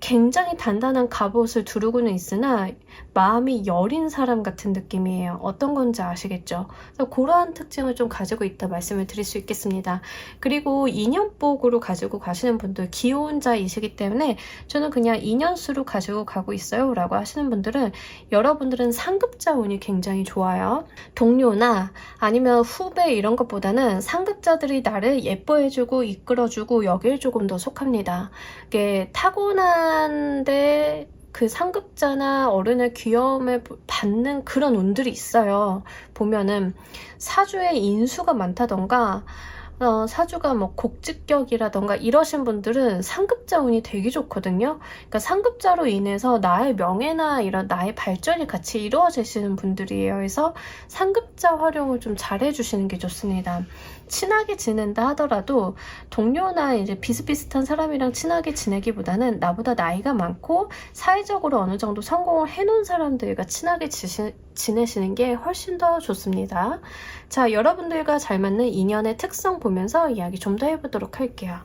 [SPEAKER 1] 굉장히 단단한 갑옷을 두르고는 있으나 마음이 여린 사람 같은 느낌이에요. 어떤 건지 아시겠죠? 그래서 그러한 특징을 좀 가지고 있다 말씀을 드릴 수 있겠습니다. 그리고 인연복으로 가지고 가시는 분들, 기혼자이시기 때문에 저는 그냥 인연수로 가지고 가고 있어요 라고 하시는 분들은, 여러분들은 상급자 운이 굉장히 좋아요. 동료나 아니면 후배 이런 것보다는 상급자들이 나를 예뻐해주고 이끌어주고 여기에 조금 더 속합니다. 이게 타고난데 그 상급자나 어른의 귀여움을 받는 그런 운들이 있어요. 보면은 사주에 인수가 많다던가 사주가 뭐 곡직격이라던가 이러신 분들은 상급자 운이 되게 좋거든요. 그러니까 상급자로 인해서 나의 명예나 이런 나의 발전이 같이 이루어지시는 분들이에요. 그래서 상급자 활용을 좀 잘 해주시는 게 좋습니다. 친하게 지낸다 하더라도 동료나 이제 비슷비슷한 사람이랑 친하게 지내기보다는 나보다 나이가 많고 사회적으로 어느 정도 성공을 해놓은 사람들과 친하게 지내시는 게 훨씬 더 좋습니다. 자, 여러분들과 잘 맞는 인연의 특성 보면서 이야기 좀 더 해보도록 할게요.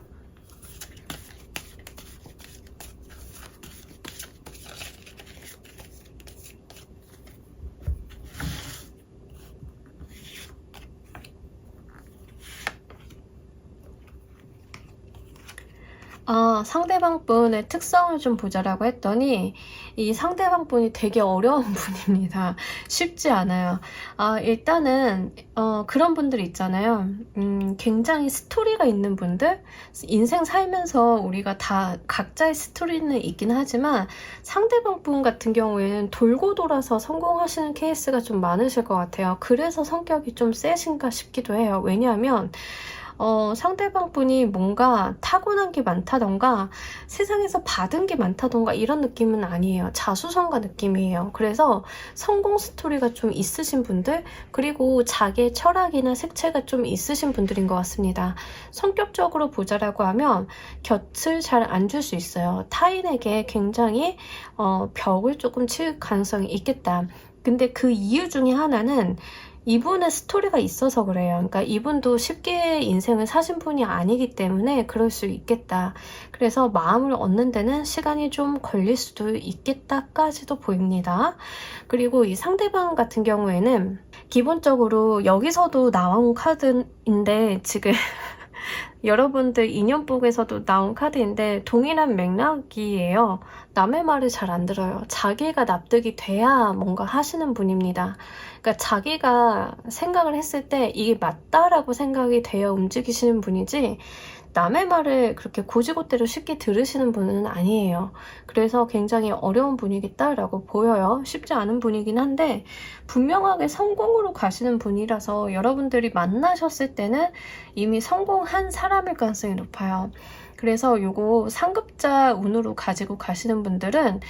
[SPEAKER 1] 상대방 분의 특성을 좀 보자라고 했더니 이 상대방 분이 되게 어려운 분입니다. 쉽지 않아요. 일단은 그런 분들 있잖아요. 굉장히 스토리가 있는 분들, 인생 살면서 우리가 다 각자의 스토리는 있긴 하지만 상대방 분 같은 경우에는 돌고 돌아서 성공하시는 케이스가 좀 많으실 것 같아요. 그래서 성격이 좀 세신가 싶기도 해요. 왜냐하면 상대방 분이 뭔가 타고난 게 많다던가 세상에서 받은 게 많다던가 이런 느낌은 아니에요. 자수성가 느낌이에요. 그래서 성공 스토리가 좀 있으신 분들, 그리고 자기의 철학이나 색채가 좀 있으신 분들인 것 같습니다. 성격적으로 보자라고 하면 곁을 잘 안 줄 수 있어요. 타인에게 굉장히 벽을 조금 칠 가능성이 있겠다. 근데 그 이유 중에 하나는 이분의 스토리가 있어서 그래요. 그러니까 이분도 쉽게 인생을 사신 분이 아니기 때문에 그럴 수 있겠다. 그래서 마음을 얻는 데는 시간이 좀 걸릴 수도 있겠다까지도 보입니다. 그리고 이 상대방 같은 경우에는 기본적으로 여기서도 나온 카드인데 지금 여러분들 인연복에서도 나온 카드인데 동일한 맥락이에요. 남의 말을 잘 안 들어요. 자기가 납득이 돼야 뭔가 하시는 분입니다. 그러니까 자기가 생각을 했을 때 이게 맞다라고 생각이 되어 움직이시는 분이지, 남의 말을 그렇게 고지고대로 쉽게 들으시는 분은 아니에요. 그래서 굉장히 어려운 분이겠다라고 보여요. 쉽지 않은 분이긴 한데 분명하게 성공으로 가시는 분이라서 여러분들이 만나셨을 때는 이미 성공한 사람일 가능성이 높아요. 그래서 요거 상급자 운으로 가지고 가시는 분들은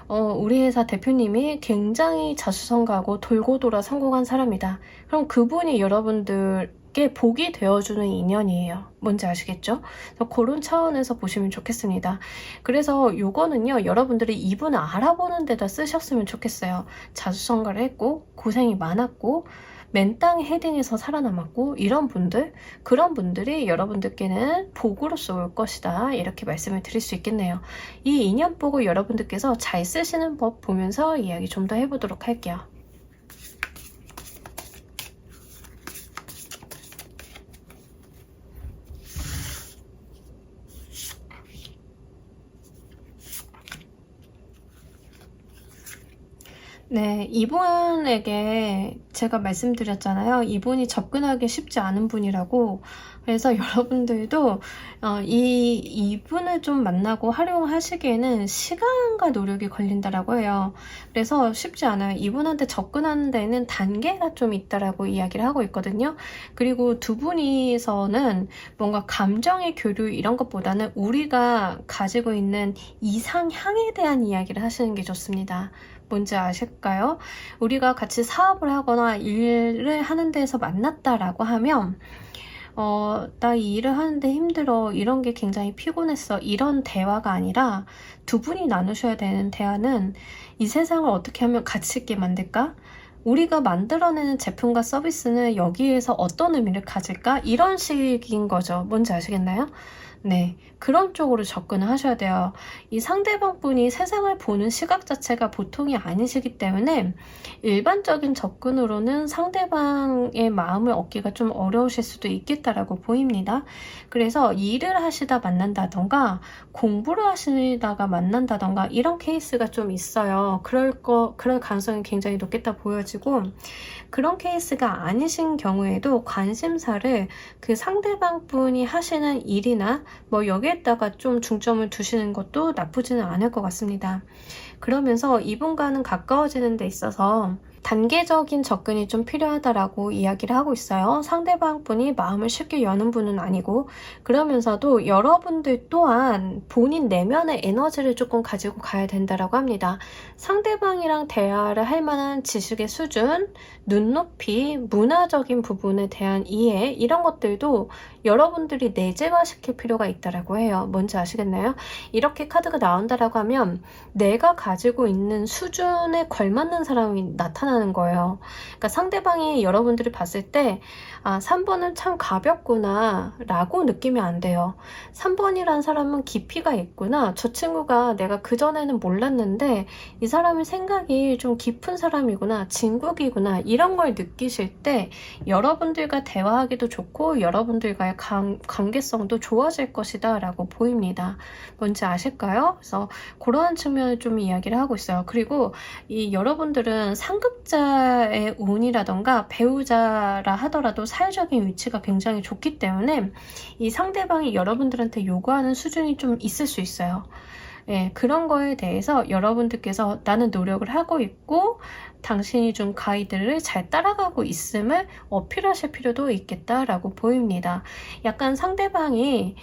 [SPEAKER 1] 우리 회사 대표님이 굉장히 자수성가하고 돌고 돌아 성공한 사람이다. 그럼 그분이 여러분들께 복이 되어주는 인연이에요. 뭔지 아시겠죠? 그런 차원에서 보시면 좋겠습니다. 그래서 요거는요, 여러분들이 이분을 알아보는 데다 쓰셨으면 좋겠어요. 자수성가를 했고 고생이 많았고 맨땅에 헤딩해서 살아남았고 이런 분들, 그런 분들이 여러분들께는 복으로서 올 것이다, 이렇게 말씀을 드릴 수 있겠네요. 이 인연복을 여러분들께서 잘 쓰시는 법 보면서 이야기 좀 더 해보도록 할게요. 네, 이분에게 제가 말씀드렸잖아요. 이분이 접근하기 쉽지 않은 분이라고. 그래서 여러분들도 이분을 좀 만나고 활용하시기에는 시간과 노력이 걸린다라고 해요. 그래서 쉽지 않아요. 이분한테 접근하는 데는 단계가 좀 있다라고 이야기를 하고 있거든요. 그리고 두 분이서는 뭔가 감정의 교류 이런 것보다는 우리가 가지고 있는 이상향에 대한 이야기를 하시는 게 좋습니다. 뭔지 아실까요? 우리가 같이 사업을 하거나 일을 하는 데서 만났다라고 하면 나 이 일을 하는데 힘들어, 이런 게 굉장히 피곤했어, 이런 대화가 아니라 두 분이 나누셔야 되는 대화는 이 세상을 어떻게 하면 가치 있게 만들까? 우리가 만들어내는 제품과 서비스는 여기에서 어떤 의미를 가질까? 이런 식인 거죠. 뭔지 아시겠나요? 네, 그런 쪽으로 접근을 하셔야 돼요. 이 상대방 분이 세상을 보는 시각 자체가 보통이 아니시기 때문에 일반적인 접근으로는 상대방의 마음을 얻기가 좀 어려우실 수도 있겠다라고 보입니다. 그래서 일을 하시다 만난다던가 공부를 하시다가 만난다던가 이런 케이스가 좀 있어요. 그럴 가능성이 굉장히 높겠다 보여지고, 그런 케이스가 아니신 경우에도 관심사를 그 상대방 분이 하시는 일이나 뭐 여기에다가 좀 중점을 두시는 것도 나쁘지는 않을 것 같습니다. 그러면서 이분과는 가까워지는 데 있어서 단계적인 접근이 좀 필요하다라고 이야기를 하고 있어요. 상대방 분이 마음을 쉽게 여는 분은 아니고, 그러면서도 여러분들 또한 본인 내면의 에너지를 조금 가지고 가야 된다라고 합니다. 상대방이랑 대화를 할 만한 지식의 수준, 눈높이, 문화적인 부분에 대한 이해, 이런 것들도 여러분들이 내재화시킬 필요가 있다라고 해요. 뭔지 아시겠나요? 이렇게 카드가 나온다라고 하면 내가 가지고 있는 수준에 걸맞는 사람이 나타나는 거예요. 그러니까 상대방이 여러분들이 봤을 때 3번은 참 가볍구나 라고 느끼면 안 돼요. 3번이란 사람은 깊이가 있구나. 저 친구가 내가 그전에는 몰랐는데 이 사람의 생각이 좀 깊은 사람이구나. 진국이구나. 이런 걸 느끼실 때 여러분들과 대화하기도 좋고 여러분들과의 관계성도 좋아질 것이다 라고 보입니다. 뭔지 아실까요? 그래서 그러한 측면을 좀 이야기를 하고 있어요. 그리고 이 여러분들은 상급자의 운이라던가 배우자라 하더라도 사회적인 위치가 굉장히 좋기 때문에 이 상대방이 여러분들한테 요구하는 수준이 좀 있을 수 있어요. 예, 그런 거에 대해서 여러분들께서 나는 노력을 하고 있고 당신이 준 가이드를 잘 따라가고 있음을 어필하실 필요도 있겠다라고 보입니다. 약간 상대방이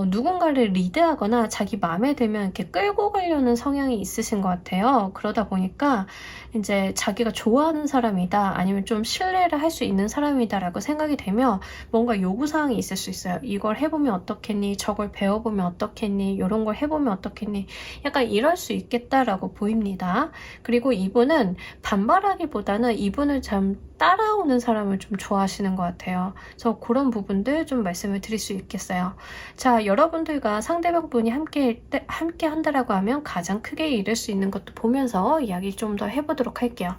[SPEAKER 1] 누군가를 리드하거나 자기 마음에 들면 이렇게 끌고 가려는 성향이 있으신 것 같아요. 그러다 보니까 이제 자기가 좋아하는 사람이다, 아니면 좀 신뢰를 할 수 있는 사람이다라고 생각이 되면 뭔가 요구사항이 있을 수 있어요. 이걸 해보면 어떻겠니? 저걸 배워보면 어떻겠니? 이런 걸 해보면 어떻겠니? 약간 이럴 수 있겠다라고 보입니다. 그리고 이분은 반발하기보다는 이분을 참 따라오는 사람을 좀 좋아하시는 것 같아요. 그래서 그런 부분들 좀 말씀을 드릴 수 있겠어요. 자, 여러분들과 상대방 분이 함께 한다라고 하면 가장 크게 잃을 수 있는 것도 보면서 이야기 좀 더 해보도록 할게요.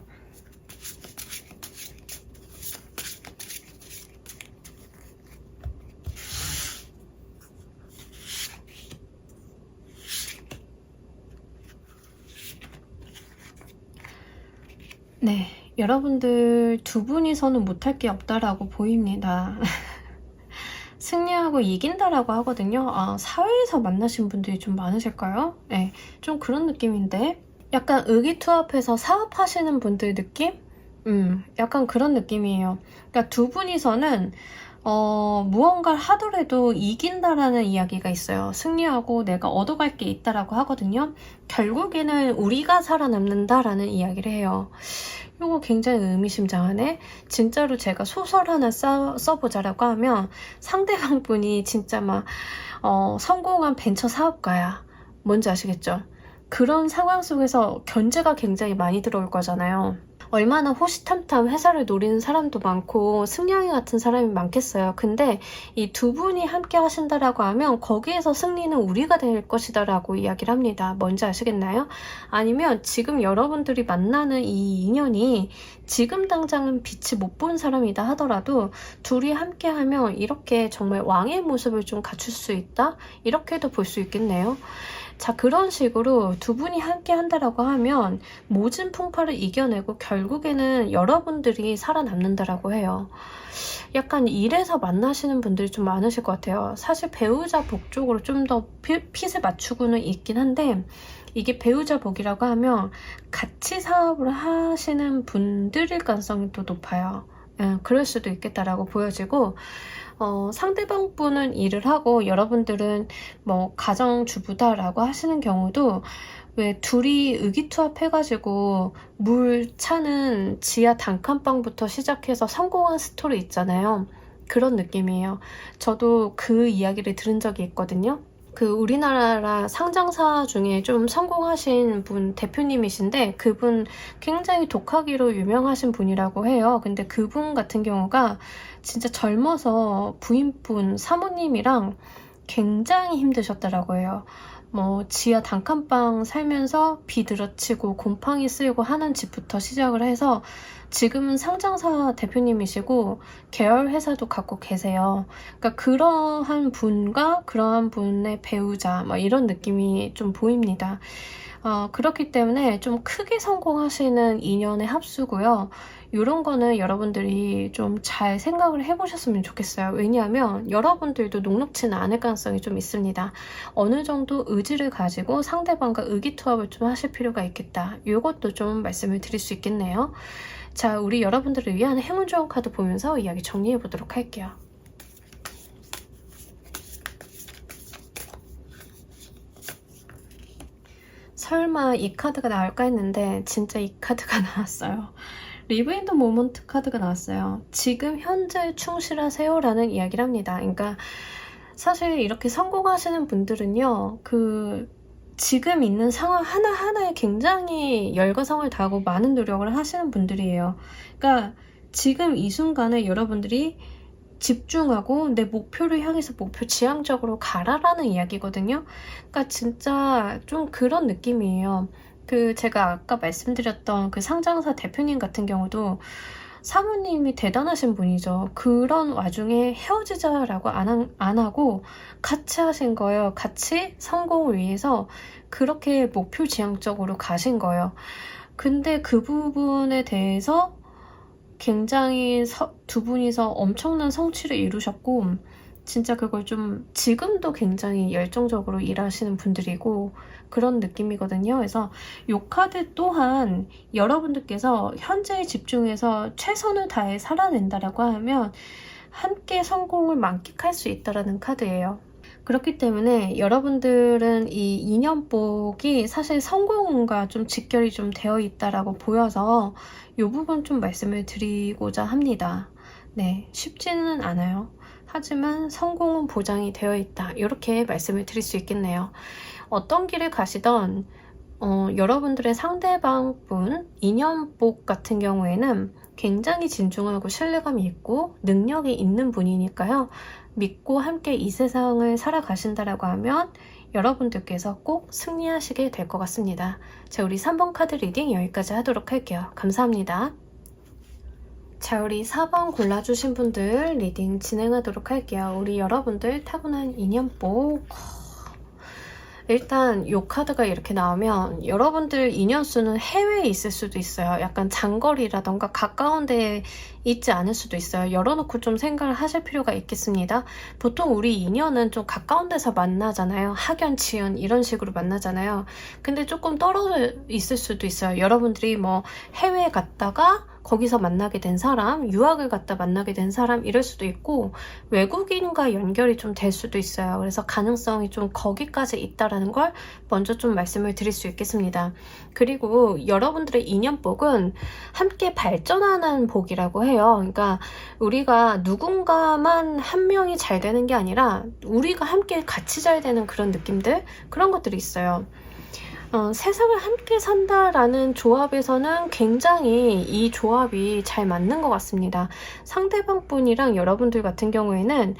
[SPEAKER 1] 네, 여러분들 두 분이서는 못할 게 없다라고 보입니다. 승리하고 이긴다라고 하거든요. 사회에서 만나신 분들이 좀 많으실까요? 네, 좀 그런 느낌인데 약간 의기투합해서 사업하시는 분들 느낌? 약간 그런 느낌이에요. 그러니까 두 분이서는 무언가를 하더라도 이긴다라는 이야기가 있어요. 승리하고 내가 얻어갈 게 있다라고 하거든요. 결국에는 우리가 살아남는다라는 이야기를 해요. 이거 굉장히 의미심장하네. 진짜로 제가 소설 하나 써보자라고 하면 상대방 분이 진짜 막 성공한 벤처 사업가야. 뭔지 아시겠죠? 그런 상황 속에서 견제가 굉장히 많이 들어올 거잖아요. 얼마나 호시탐탐 회사를 노리는 사람도 많고 승냥이 같은 사람이 많겠어요. 근데 이 두 분이 함께 하신다라고 하면 거기에서 승리는 우리가 될 것이다 라고 이야기를 합니다. 뭔지 아시겠나요? 아니면 지금 여러분들이 만나는 이 인연이 지금 당장은 빛이 못 본 사람이다 하더라도 둘이 함께 하면 이렇게 정말 왕의 모습을 좀 갖출 수 있다? 이렇게도 볼 수 있겠네요. 자, 그런 식으로 두 분이 함께 한다라고 하면 모진 풍파를 이겨내고 결국에는 여러분들이 살아남는다라고 해요. 약간 일에서 만나시는 분들이 좀 많으실 것 같아요. 사실 배우자 복 쪽으로 좀 더 핏을 맞추고는 있긴 한데, 이게 배우자 복이라고 하면 같이 사업을 하시는 분들일 가능성이 또 높아요. 그럴 수도 있겠다라고 보여지고, 상대방 분은 일을 하고 여러분들은 뭐 가정주부다라고 하시는 경우도 왜 둘이 의기투합해가지고 물 차는 지하 단칸방부터 시작해서 성공한 스토리 있잖아요. 그런 느낌이에요. 저도 그 이야기를 들은 적이 있거든요. 그 우리나라 상장사 중에 좀 성공하신 분 대표님이신데 그분 굉장히 독하기로 유명하신 분이라고 해요. 근데 그분 같은 경우가 진짜 젊어서 부인분 사모님이랑 굉장히 힘드셨다라고 해요. 뭐 지하 단칸방 살면서 비들어치고 곰팡이 쓸고 하는 집부터 시작을 해서 지금은 상장사 대표님이시고 계열 회사도 갖고 계세요. 그러니까 그러한 분과 그러한 분의 배우자 뭐 이런 느낌이 좀 보입니다. 그렇기 때문에 좀 크게 성공하시는 인연의 합수고요. 이런 거는 여러분들이 좀 잘 생각을 해보셨으면 좋겠어요. 왜냐하면 여러분들도 녹록치는 않을 가능성이 좀 있습니다. 어느 정도 의지를 가지고 상대방과 의기투합을 좀 하실 필요가 있겠다. 이것도 좀 말씀을 드릴 수 있겠네요. 자, 우리 여러분들을 위한 행운 좋은 카드 보면서 이야기 정리해 보도록 할게요. 설마 이 카드가 나올까 했는데 진짜 이 카드가 나왔어요. 리브 인 더 모먼트 카드가 나왔어요. 지금 현재 충실하세요 라는 이야기를 합니다. 그러니까 사실 이렇게 성공하시는 분들은요, 지금 있는 상황 하나하나에 굉장히 열과성을 다하고 많은 노력을 하시는 분들이에요. 그러니까 지금 이 순간에 여러분들이 집중하고 내 목표를 향해서 목표 지향적으로 가라라는 이야기거든요. 그러니까 진짜 좀 그런 느낌이에요. 제가 아까 말씀드렸던 그 상장사 대표님 같은 경우도 사모님이 대단하신 분이죠. 그런 와중에 헤어지자라고 안 하고 같이 하신 거예요. 같이 성공을 위해서 그렇게 목표 지향적으로 가신 거예요. 근데 그 부분에 대해서 굉장히 두 분이서 엄청난 성취를 이루셨고 진짜 그걸 좀 지금도 굉장히 열정적으로 일하시는 분들이고 그런 느낌이거든요. 그래서 이 카드 또한 여러분들께서 현재에 집중해서 최선을 다해 살아낸다라고 하면 함께 성공을 만끽할 수 있다라는 카드예요. 그렇기 때문에 여러분들은 이 인연복이 사실 성공과 좀 직결이 좀 되어 있다라고 보여서 이 부분 좀 말씀을 드리고자 합니다. 네, 쉽지는 않아요. 하지만 성공은 보장이 되어 있다. 이렇게 말씀을 드릴 수 있겠네요. 어떤 길을 가시던 여러분들의 상대방분, 인연복 같은 경우에는 굉장히 진중하고 신뢰감이 있고 능력이 있는 분이니까요. 믿고 함께 이 세상을 살아가신다라고 하면 여러분들께서 꼭 승리하시게 될 것 같습니다. 자, 우리 3번 카드 리딩 여기까지 하도록 할게요. 감사합니다. 자, 우리 4번 골라주신 분들 리딩 진행하도록 할게요. 우리 여러분들 타고난 인연복. 일단 이 카드가 이렇게 나오면 여러분들 인연수는 해외에 있을 수도 있어요. 약간 장거리라던가 가까운 데에 있지 않을 수도 있어요. 열어놓고 좀 생각을 하실 필요가 있겠습니다. 보통 우리 인연은 좀 가까운 데서 만나잖아요. 학연, 지연 이런 식으로 만나잖아요. 근데 조금 떨어져 있을 수도 있어요. 여러분들이 뭐 해외에 갔다가 거기서 만나게 된 사람, 유학을 갔다 만나게 된 사람 이럴 수도 있고 외국인과 연결이 좀 될 수도 있어요. 그래서 가능성이 좀 거기까지 있다라는 걸 먼저 좀 말씀을 드릴 수 있겠습니다. 그리고 여러분들의 인연복은 함께 발전하는 복이라고 해요. 그러니까 우리가 누군가만 한 명이 잘 되는 게 아니라 우리가 함께 같이 잘 되는 그런 느낌들, 그런 것들이 있어요. 세상을 함께 산다라는 조합에서는 굉장히 이 조합이 잘 맞는 것 같습니다. 상대방 분이랑 여러분들 같은 경우에는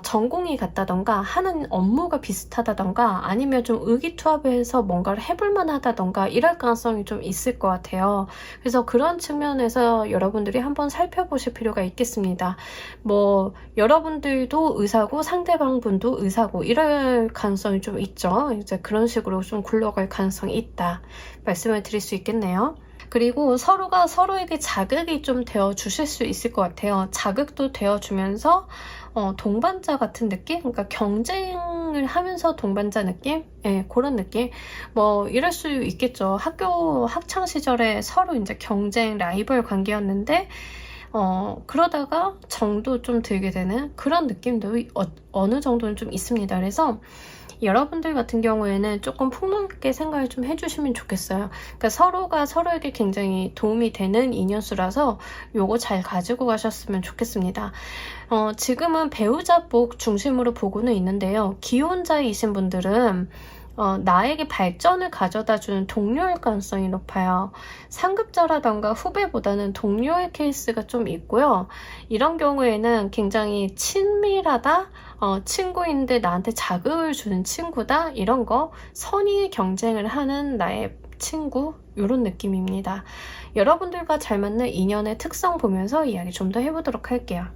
[SPEAKER 1] 전공이 같다던가 하는 업무가 비슷하다던가 아니면 좀 의기투합해서 뭔가를 해볼 만하다던가 이럴 가능성이 좀 있을 것 같아요. 그래서 그런 측면에서 여러분들이 한번 살펴보실 필요가 있겠습니다. 뭐 여러분들도 의사고 상대방 분도 의사고 이럴 가능성이 좀 있죠. 이제 그런 식으로 좀 굴러갈 가능성이 있다 말씀을 드릴 수 있겠네요. 그리고 서로가 서로에게 자극이 좀 되어 주실 수 있을 것 같아요. 자극도 되어 주면서 동반자 같은 느낌? 그러니까 경쟁을 하면서 동반자 느낌? 네, 그런 느낌? 뭐 이럴 수 있겠죠. 학교 학창 시절에 서로 이제 경쟁 라이벌 관계였는데 그러다가 정도 좀 들게 되는 그런 느낌도 어느 정도는 좀 있습니다. 그래서 여러분들 같은 경우에는 조금 폭넓게 생각을 좀 해주시면 좋겠어요. 그러니까 서로가 서로에게 굉장히 도움이 되는 인연수라서 요거 잘 가지고 가셨으면 좋겠습니다. 지금은 배우자 복 중심으로 보고는 있는데요. 기혼자이신 분들은 나에게 발전을 가져다주는 동료일 가능성이 높아요. 상급자라던가 후배보다는 동료의 케이스가 좀 있고요. 이런 경우에는 굉장히 친밀하다, 친구인데 나한테 자극을 주는 친구다, 이런 거, 선의의 경쟁을 하는 나의 친구, 이런 느낌입니다. 여러분들과 잘 맞는 인연의 특성 보면서 이야기 좀 더 해보도록 할게요.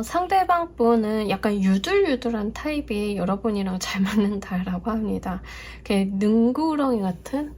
[SPEAKER 1] 상대방 분은 약간 유들유들한 타입이 여러분이랑 잘 맞는다라고 합니다. 능구렁이 같은?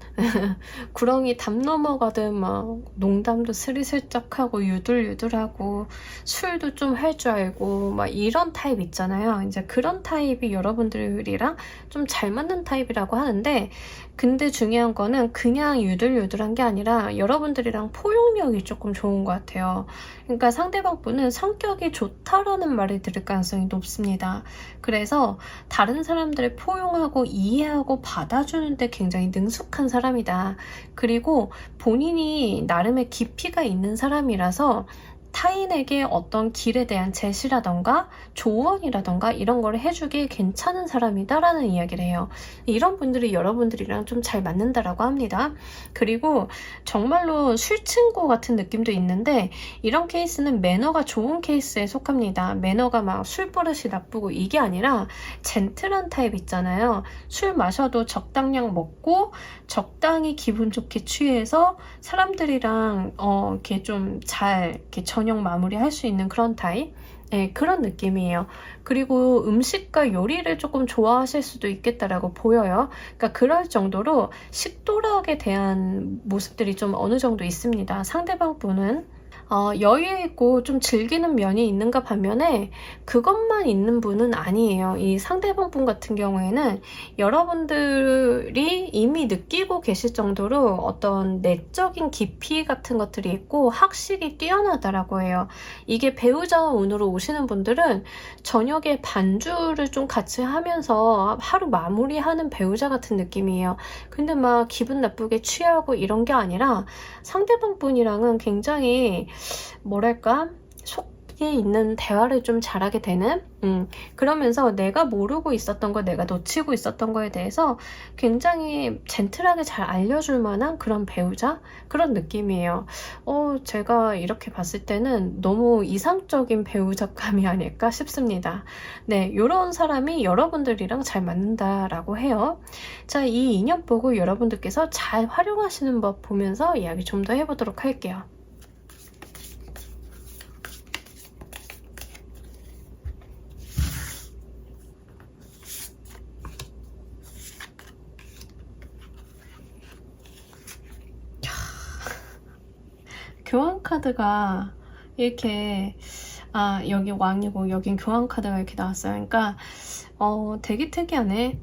[SPEAKER 1] 구렁이 담 넘어가든 막 농담도 스리슬쩍하고 유들유들하고 술도 좀 할 줄 알고 막 이런 타입 있잖아요. 이제 그런 타입이 여러분들이랑 좀 잘 맞는 타입이라고 하는데, 근데 중요한 거는 그냥 유들유들한 게 아니라 여러분들이랑 포용력이 조금 좋은 것 같아요. 그러니까 상대방 분은 성격이 좋다라는 말을 들을 가능성이 높습니다. 그래서 다른 사람들을 포용하고 이해하고 받아주는데 굉장히 능숙한 사람이다. 그리고 본인이 나름의 깊이가 있는 사람이라서 타인에게 어떤 길에 대한 제시라던가 조언이라던가 이런 걸 해주기 괜찮은 사람이다라는 이야기를 해요. 이런 분들이 여러분들이랑 좀 잘 맞는다라고 합니다. 그리고 정말로 술친구 같은 느낌도 있는데, 이런 케이스는 매너가 좋은 케이스에 속합니다. 매너가 막 술버릇이 나쁘고 이게 아니라 젠틀한 타입 있잖아요. 술 마셔도 적당량 먹고 적당히 기분 좋게 취해서 사람들이랑 이렇게 좀 잘 이렇게 저녁 마무리 할 수 있는 그런 타입? 네, 그런 느낌이에요. 그리고 음식과 요리를 조금 좋아하실 수도 있겠다라고 보여요. 그러니까 그럴 정도로 식도락에 대한 모습들이 좀 어느 정도 있습니다. 상대방 분은 여유 있고 좀 즐기는 면이 있는가 반면에 그것만 있는 분은 아니에요. 이 상대방 분 같은 경우에는 여러분들이 이미 느끼고 계실 정도로 어떤 내적인 깊이 같은 것들이 있고 학식이 뛰어나다라고 해요. 이게 배우자 운으로 오시는 분들은 저녁에 반주를 좀 같이 하면서 하루 마무리하는 배우자 같은 느낌이에요. 근데 막 기분 나쁘게 취하고 이런 게 아니라 상대방 분이랑은 굉장히 뭐랄까 속에 있는 대화를 좀 잘하게 되는, 그러면서 내가 모르고 있었던 거, 내가 놓치고 있었던 거에 대해서 굉장히 젠틀하게 잘 알려줄 만한 그런 배우자, 그런 느낌이에요. 제가 이렇게 봤을 때는 너무 이상적인 배우자감이 아닐까 싶습니다. 네, 이런 사람이 여러분들이랑 잘 맞는다라고 해요. 자, 이 인연 보고 여러분들께서 잘 활용하시는 법 보면서 이야기 좀 더 해보도록 할게요. 교환카드가 이렇게, 여기 왕이고 여긴 교환카드가 이렇게 나왔어요. 그러니까 되게 특이하네.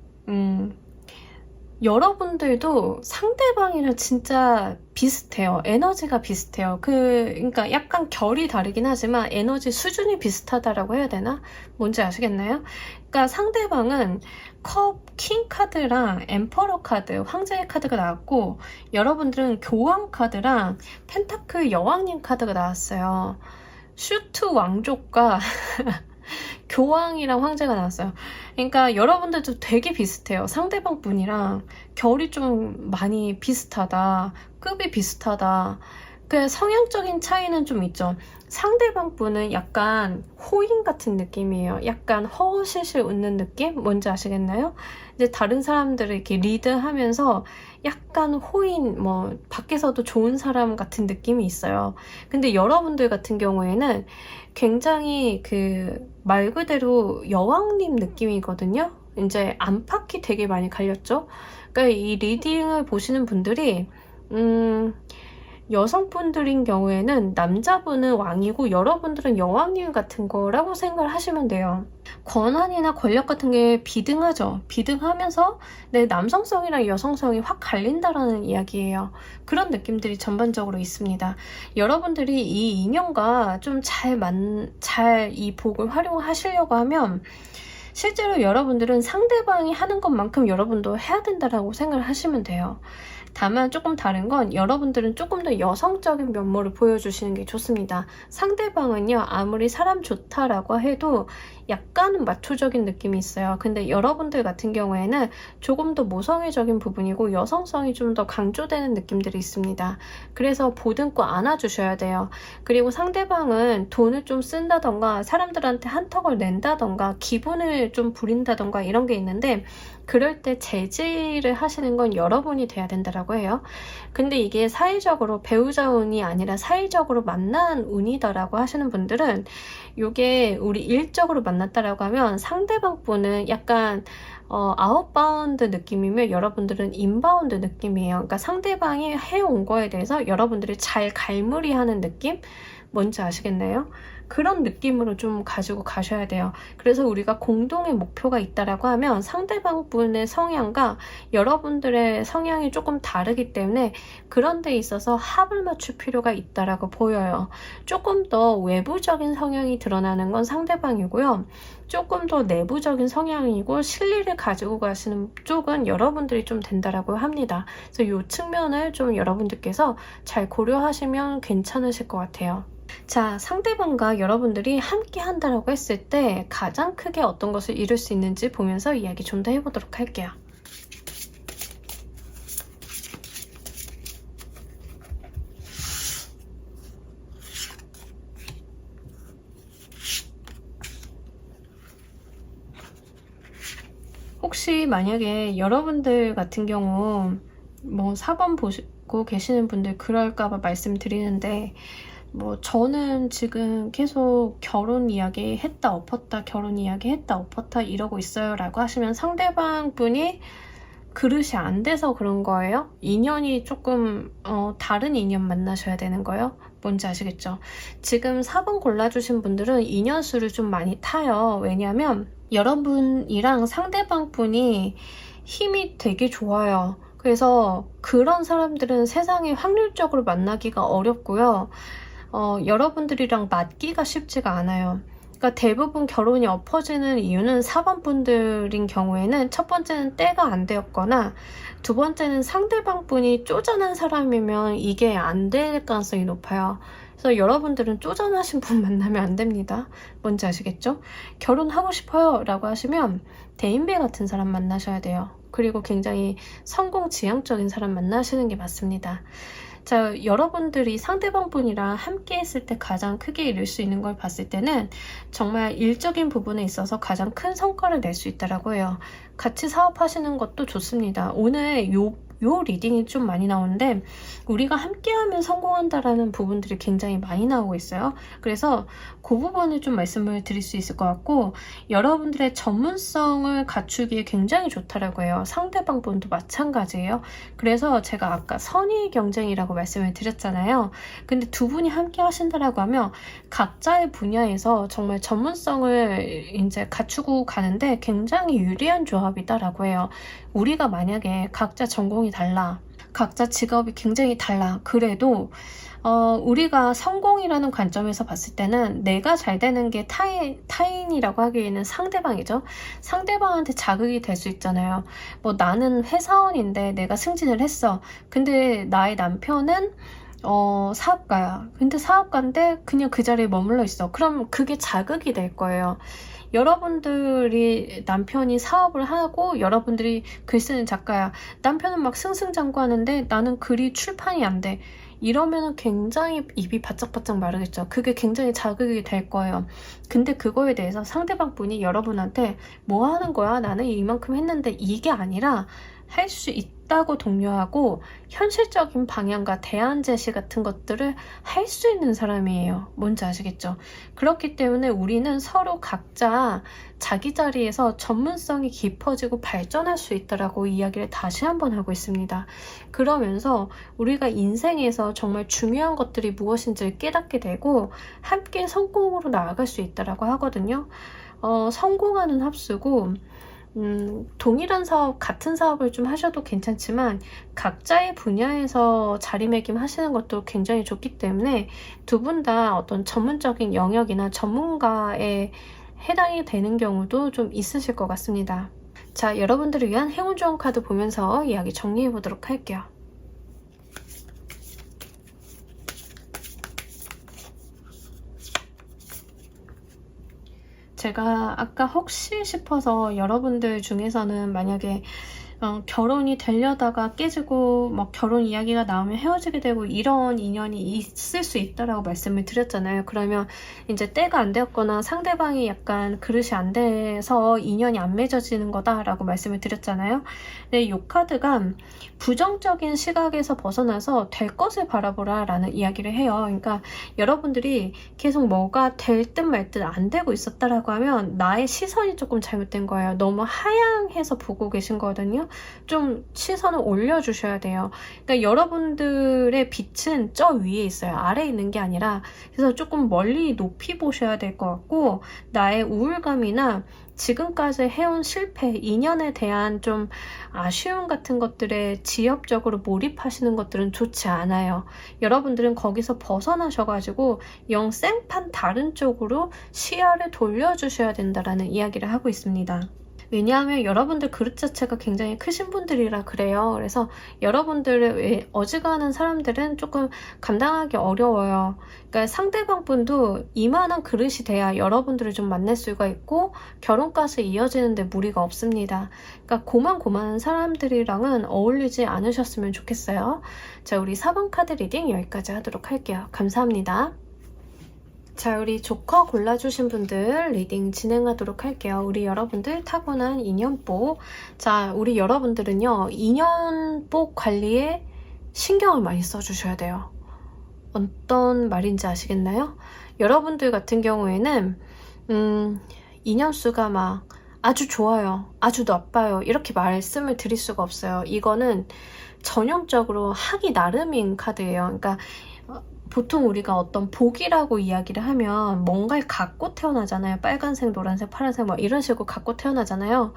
[SPEAKER 1] 여러분들도 상대방이랑 진짜 비슷해요. 에너지가 비슷해요. 그러니까 약간 결이 다르긴 하지만 에너지 수준이 비슷하다라고 해야 되나? 뭔지 아시겠나요? 그러니까 상대방은 컵, 킹 카드랑 엠퍼러 카드, 황제의 카드가 나왔고, 여러분들은 교황 카드랑 펜타클 여왕님 카드가 나왔어요. 슈트 왕족과 교황이랑 황제가 나왔어요. 그러니까 여러분들도 되게 비슷해요. 상대방 분이랑 결이 좀 많이 비슷하다, 급이 비슷하다. 그 성향적인 차이는 좀 있죠. 상대방 분은 약간 호인 같은 느낌이에요. 약간 허허실실 웃는 느낌? 뭔지 아시겠나요? 이제 다른 사람들을 이렇게 리드하면서 약간 호인, 뭐 밖에서도 좋은 사람 같은 느낌이 있어요. 근데 여러분들 같은 경우에는 굉장히 말 그대로 여왕님 느낌이거든요. 이제 안팎이 되게 많이 갈렸죠. 그러니까 이 리딩을 보시는 분들이 여성분들인 경우에는 남자분은 왕이고 여러분들은 여왕님 같은 거라고 생각을 하시면 돼요. 권한이나 권력 같은 게 비등하죠. 비등하면서 내 남성성이랑 여성성이 확 갈린다라는 이야기예요. 그런 느낌들이 전반적으로 있습니다. 여러분들이 이 인연과 좀 잘 이 복을 활용하시려고 하면 실제로 여러분들은 상대방이 하는 것만큼 여러분도 해야 된다라고 생각을 하시면 돼요. 다만 조금 다른 건 여러분들은 조금 더 여성적인 면모를 보여주시는 게 좋습니다. 상대방은요, 아무리 사람 좋다라고 해도 약간은 마초적인 느낌이 있어요. 근데 여러분들 같은 경우에는 조금 더 모성애적인 부분이고 여성성이 좀 더 강조되는 느낌들이 있습니다. 그래서 보듬고 안아주셔야 돼요. 그리고 상대방은 돈을 좀 쓴다던가 사람들한테 한턱을 낸다던가 기분을 좀 부린다던가 이런 게 있는데, 그럴 때 제지를 하시는 건 여러분이 돼야 된다라고 해요. 근데 이게 사이적으로 배우자 운이 아니라 사이적으로 만난 운이다라고 하시는 분들은, 이게 우리 일적으로 만났다라고 하면 상대방 분은 약간 아웃바운드 느낌이면 여러분들은 인바운드 느낌이에요. 그러니까 상대방이 해온 거에 대해서 여러분들이 잘 갈무리하는 느낌? 뭔지 아시겠나요? 그런 느낌으로 좀 가지고 가셔야 돼요. 그래서 우리가 공동의 목표가 있다라고 하면 상대방 분의 성향과 여러분들의 성향이 조금 다르기 때문에 그런 데 있어서 합을 맞출 필요가 있다라고 보여요. 조금 더 외부적인 성향이 드러나는 건 상대방이고요. 조금 더 내부적인 성향이고 실리를 가지고 가시는 쪽은 여러분들이 좀 된다라고 합니다. 그래서 이 측면을 좀 여러분들께서 잘 고려하시면 괜찮으실 것 같아요. 자, 상대방과 여러분들이 함께 한다라고 했을 때 가장 크게 어떤 것을 이룰 수 있는지 보면서 이야기 좀 더 해보도록 할게요. 혹시 만약에 여러분들 같은 경우 뭐 4번 보시고 계시는 분들 그럴까봐 말씀드리는데, 뭐 저는 지금 계속 결혼 이야기 했다 엎었다 결혼 이야기 했다 엎었다 이러고 있어요 라고 하시면 상대방 분이 그릇이 안 돼서 그런 거예요. 인연이 조금 다른 인연 만나셔야 되는 거예요. 뭔지 아시겠죠? 지금 4번 골라주신 분들은 인연수를 좀 많이 타요. 왜냐하면 여러분이랑 상대방 분이 힘이 되게 좋아요. 그래서 그런 사람들은 세상에 확률적으로 만나기가 어렵고요. 여러분들이랑 맞기가 쉽지가 않아요. 그러니까 대부분 결혼이 엎어지는 이유는 4번 분들인 경우에는 첫 번째는 때가 안 되었거나 두 번째는 상대방 분이 쪼잔한 사람이면 이게 안 될 가능성이 높아요. 그래서 여러분들은 쪼잔하신 분 만나면 안 됩니다. 뭔지 아시겠죠? 결혼하고 싶어요 라고 하시면 대인배 같은 사람 만나셔야 돼요. 그리고 굉장히 성공지향적인 사람 만나시는 게 맞습니다. 자, 여러분들이 상대방 분이랑 함께 했을 때 가장 크게 이룰 수 있는 걸 봤을 때는 정말 일적인 부분에 있어서 가장 큰 성과를 낼 수 있다라고 해요. 같이 사업하시는 것도 좋습니다. 오늘 요 리딩이 좀 많이 나오는데 우리가 함께하면 성공한다라는 부분들이 굉장히 많이 나오고 있어요. 그래서 그 부분을 좀 말씀을 드릴 수 있을 것 같고, 여러분들의 전문성을 갖추기에 굉장히 좋다라고 해요. 상대방 분도 마찬가지예요. 그래서 제가 아까 선의 경쟁이라고 말씀을 드렸잖아요. 근데 두 분이 함께 하신다라고 하면 각자의 분야에서 정말 전문성을 이제 갖추고 가는데 굉장히 유리한 조합이다라고 해요. 우리가 만약에 각자 전공이 달라, 각자 직업이 굉장히 달라, 그래도 우리가 성공이라는 관점에서 봤을 때는 내가 잘 되는 게 타인이라고 하기에는 상대방이죠. 상대방한테 자극이 될 수 있잖아요. 뭐 나는 회사원인데 내가 승진을 했어. 근데 나의 남편은 사업가야. 근데 사업가인데 그냥 그 자리에 머물러 있어. 그럼 그게 자극이 될 거예요. 여러분들이 남편이 사업을 하고 여러분들이 글 쓰는 작가야. 남편은 막 승승장구하는데 나는 글이 출판이 안 돼. 이러면 굉장히 입이 바짝바짝 마르겠죠. 그게 굉장히 자극이 될 거예요. 근데 그거에 대해서 상대방 분이 여러분한테 뭐 하는 거야? 나는 이만큼 했는데 이게 아니라 할 수 있다고 독려하고 현실적인 방향과 대안 제시 같은 것들을 할 수 있는 사람이에요. 뭔지 아시겠죠? 그렇기 때문에 우리는 서로 각자 자기 자리에서 전문성이 깊어지고 발전할 수 있다라고 이야기를 다시 한번 하고 있습니다. 그러면서 우리가 인생에서 정말 중요한 것들이 무엇인지를 깨닫게 되고 함께 성공으로 나아갈 수 있다라고 하거든요. 성공하는 합수고 동일한 사업, 같은 사업을 좀 하셔도 괜찮지만 각자의 분야에서 자리매김 하시는 것도 굉장히 좋기 때문에 두 분 다 어떤 전문적인 영역이나 전문가의 해당이 되는 경우도 좀 있으실 것 같습니다. 자, 여러분들을 위한 행운 좋은 카드 보면서 이야기 정리해 보도록 할게요. 제가 아까 혹시 싶어서 여러분들 중에서는 만약에 결혼이 되려다가 깨지고 막 결혼 이야기가 나오면 헤어지게 되고 이런 인연이 있을 수 있다라고 말씀을 드렸잖아요. 그러면 이제 때가 안 되었거나 상대방이 약간 그릇이 안 돼서 인연이 안 맺어지는 거다라고 말씀을 드렸잖아요. 근데 이 카드가 부정적인 시각에서 벗어나서 될 것을 바라보라 라는 이야기를 해요. 그러니까 여러분들이 계속 뭐가 될 듯 말 듯 안 되고 있었다라고 하면 나의 시선이 조금 잘못된 거예요. 너무 하향해서 보고 계신 거거든요. 좀 시선을 올려주셔야 돼요. 그러니까 여러분들의 빛은 저 위에 있어요. 아래에 있는 게 아니라. 그래서 조금 멀리 높이 보셔야 될 것 같고, 나의 우울감이나 지금까지 해온 실패, 인연에 대한 좀 아쉬움 같은 것들에 지엽적으로 몰입하시는 것들은 좋지 않아요. 여러분들은 거기서 벗어나셔가지고 영 생판 다른 쪽으로 시야를 돌려주셔야 된다라는 이야기를 하고 있습니다. 왜냐하면 여러분들 그릇 자체가 굉장히 크신 분들이라 그래요. 그래서 여러분들의 어지간한 사람들은 조금 감당하기 어려워요. 그러니까 상대방 분도 이만한 그릇이 돼야 여러분들을 좀 만날 수가 있고 결혼까지 이어지는데 무리가 없습니다. 그러니까 고만고만한 사람들이랑은 어울리지 않으셨으면 좋겠어요. 자, 우리 4번 카드 리딩 여기까지 하도록 할게요. 감사합니다. 자, 우리 조커 골라주신 분들 리딩 진행하도록 할게요. 우리 여러분들 타고난 인연복. 자, 우리 여러분들은요, 인연복 관리에 신경을 많이 써주셔야 돼요. 어떤 말인지 아시겠나요? 여러분들 같은 경우에는 인연수가 막 아주 좋아요, 아주 나빠요 이렇게 말씀을 드릴 수가 없어요. 이거는 전형적으로 하기 나름인 카드예요. 그러니까 보통 우리가 어떤 복이라고 이야기를 하면 뭔가를 갖고 태어나잖아요. 빨간색, 노란색, 파란색 뭐 이런 식으로 갖고 태어나잖아요.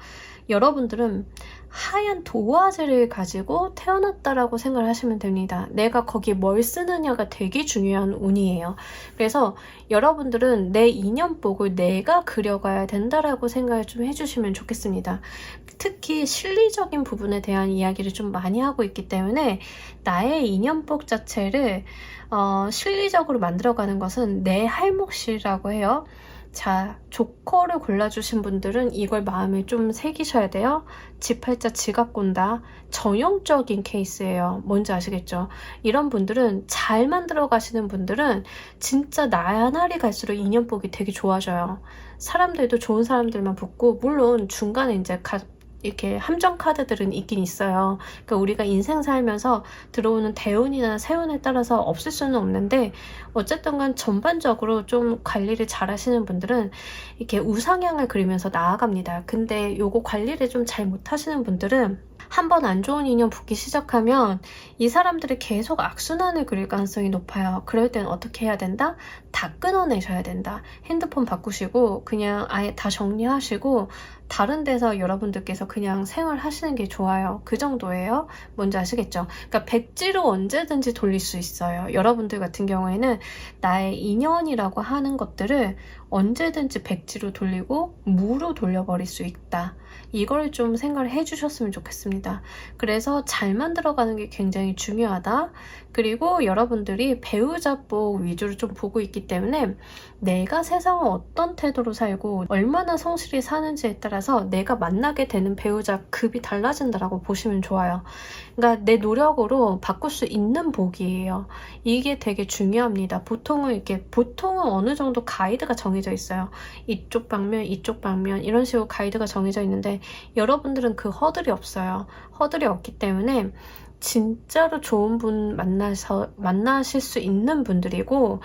[SPEAKER 1] 여러분들은 하얀 도화지를 가지고 태어났다라고 생각을 하시면 됩니다. 내가 거기에 뭘 쓰느냐가 되게 중요한 운이에요. 그래서 여러분들은 내 인연복을 내가 그려가야 된다라고 생각을 좀 해주시면 좋겠습니다. 특히 실리적인 부분에 대한 이야기를 좀 많이 하고 있기 때문에 나의 인연복 자체를 실리적으로 만들어가는 것은 내 할 몫이라고 해요. 자, 조커를 골라주신 분들은 이걸 마음에 좀 새기셔야 돼요. 지팔자 지갑 꼰다. 전형적인 케이스예요. 뭔지 아시겠죠? 이런 분들은 잘 만들어 가시는 분들은 진짜 나날이 갈수록 인연복이 되게 좋아져요. 사람들도 좋은 사람들만 붙고, 물론 중간에 이제 이렇게 함정 카드들은 있긴 있어요. 그러니까 우리가 인생 살면서 들어오는 대운이나 세운에 따라서 없을 수는 없는데 어쨌든 간 전반적으로 좀 관리를 잘 하시는 분들은 이렇게 우상향을 그리면서 나아갑니다. 근데 요거 관리를 좀 잘 못하시는 분들은 한번 안 좋은 인연 붙기 시작하면 이 사람들이 계속 악순환을 그릴 가능성이 높아요. 그럴 땐 어떻게 해야 된다? 다 끊어내셔야 된다. 핸드폰 바꾸시고 그냥 아예 다 정리하시고 다른 데서 여러분들께서 그냥 생활하시는 게 좋아요. 그 정도예요. 뭔지 아시겠죠? 그러니까 백지로 언제든지 돌릴 수 있어요. 여러분들 같은 경우에는 나의 인연이라고 하는 것들을 언제든지 백지로 돌리고 무로 돌려버릴 수 있다. 이걸 좀 생각을 해주셨으면 좋겠습니다. 그래서 잘 만들어가는 게 굉장히 중요하다. 그리고 여러분들이 배우자복 위주로 좀 보고 있기 때문에 내가 세상을 어떤 태도로 살고 얼마나 성실히 사는지에 따라서 내가 만나게 되는 배우자 급이 달라진다라고 보시면 좋아요. 그러니까 내 노력으로 바꿀 수 있는 복이에요. 이게 되게 중요합니다. 보통은 어느 정도 가이드가 정해져 있어요. 이쪽 방면, 이쪽 방면 이런 식으로 가이드가 정해져 있는데 여러분들은 그 허들이 없어요. 허들이 없기 때문에 진짜로 좋은 분 만나실 수 있는 분들이고,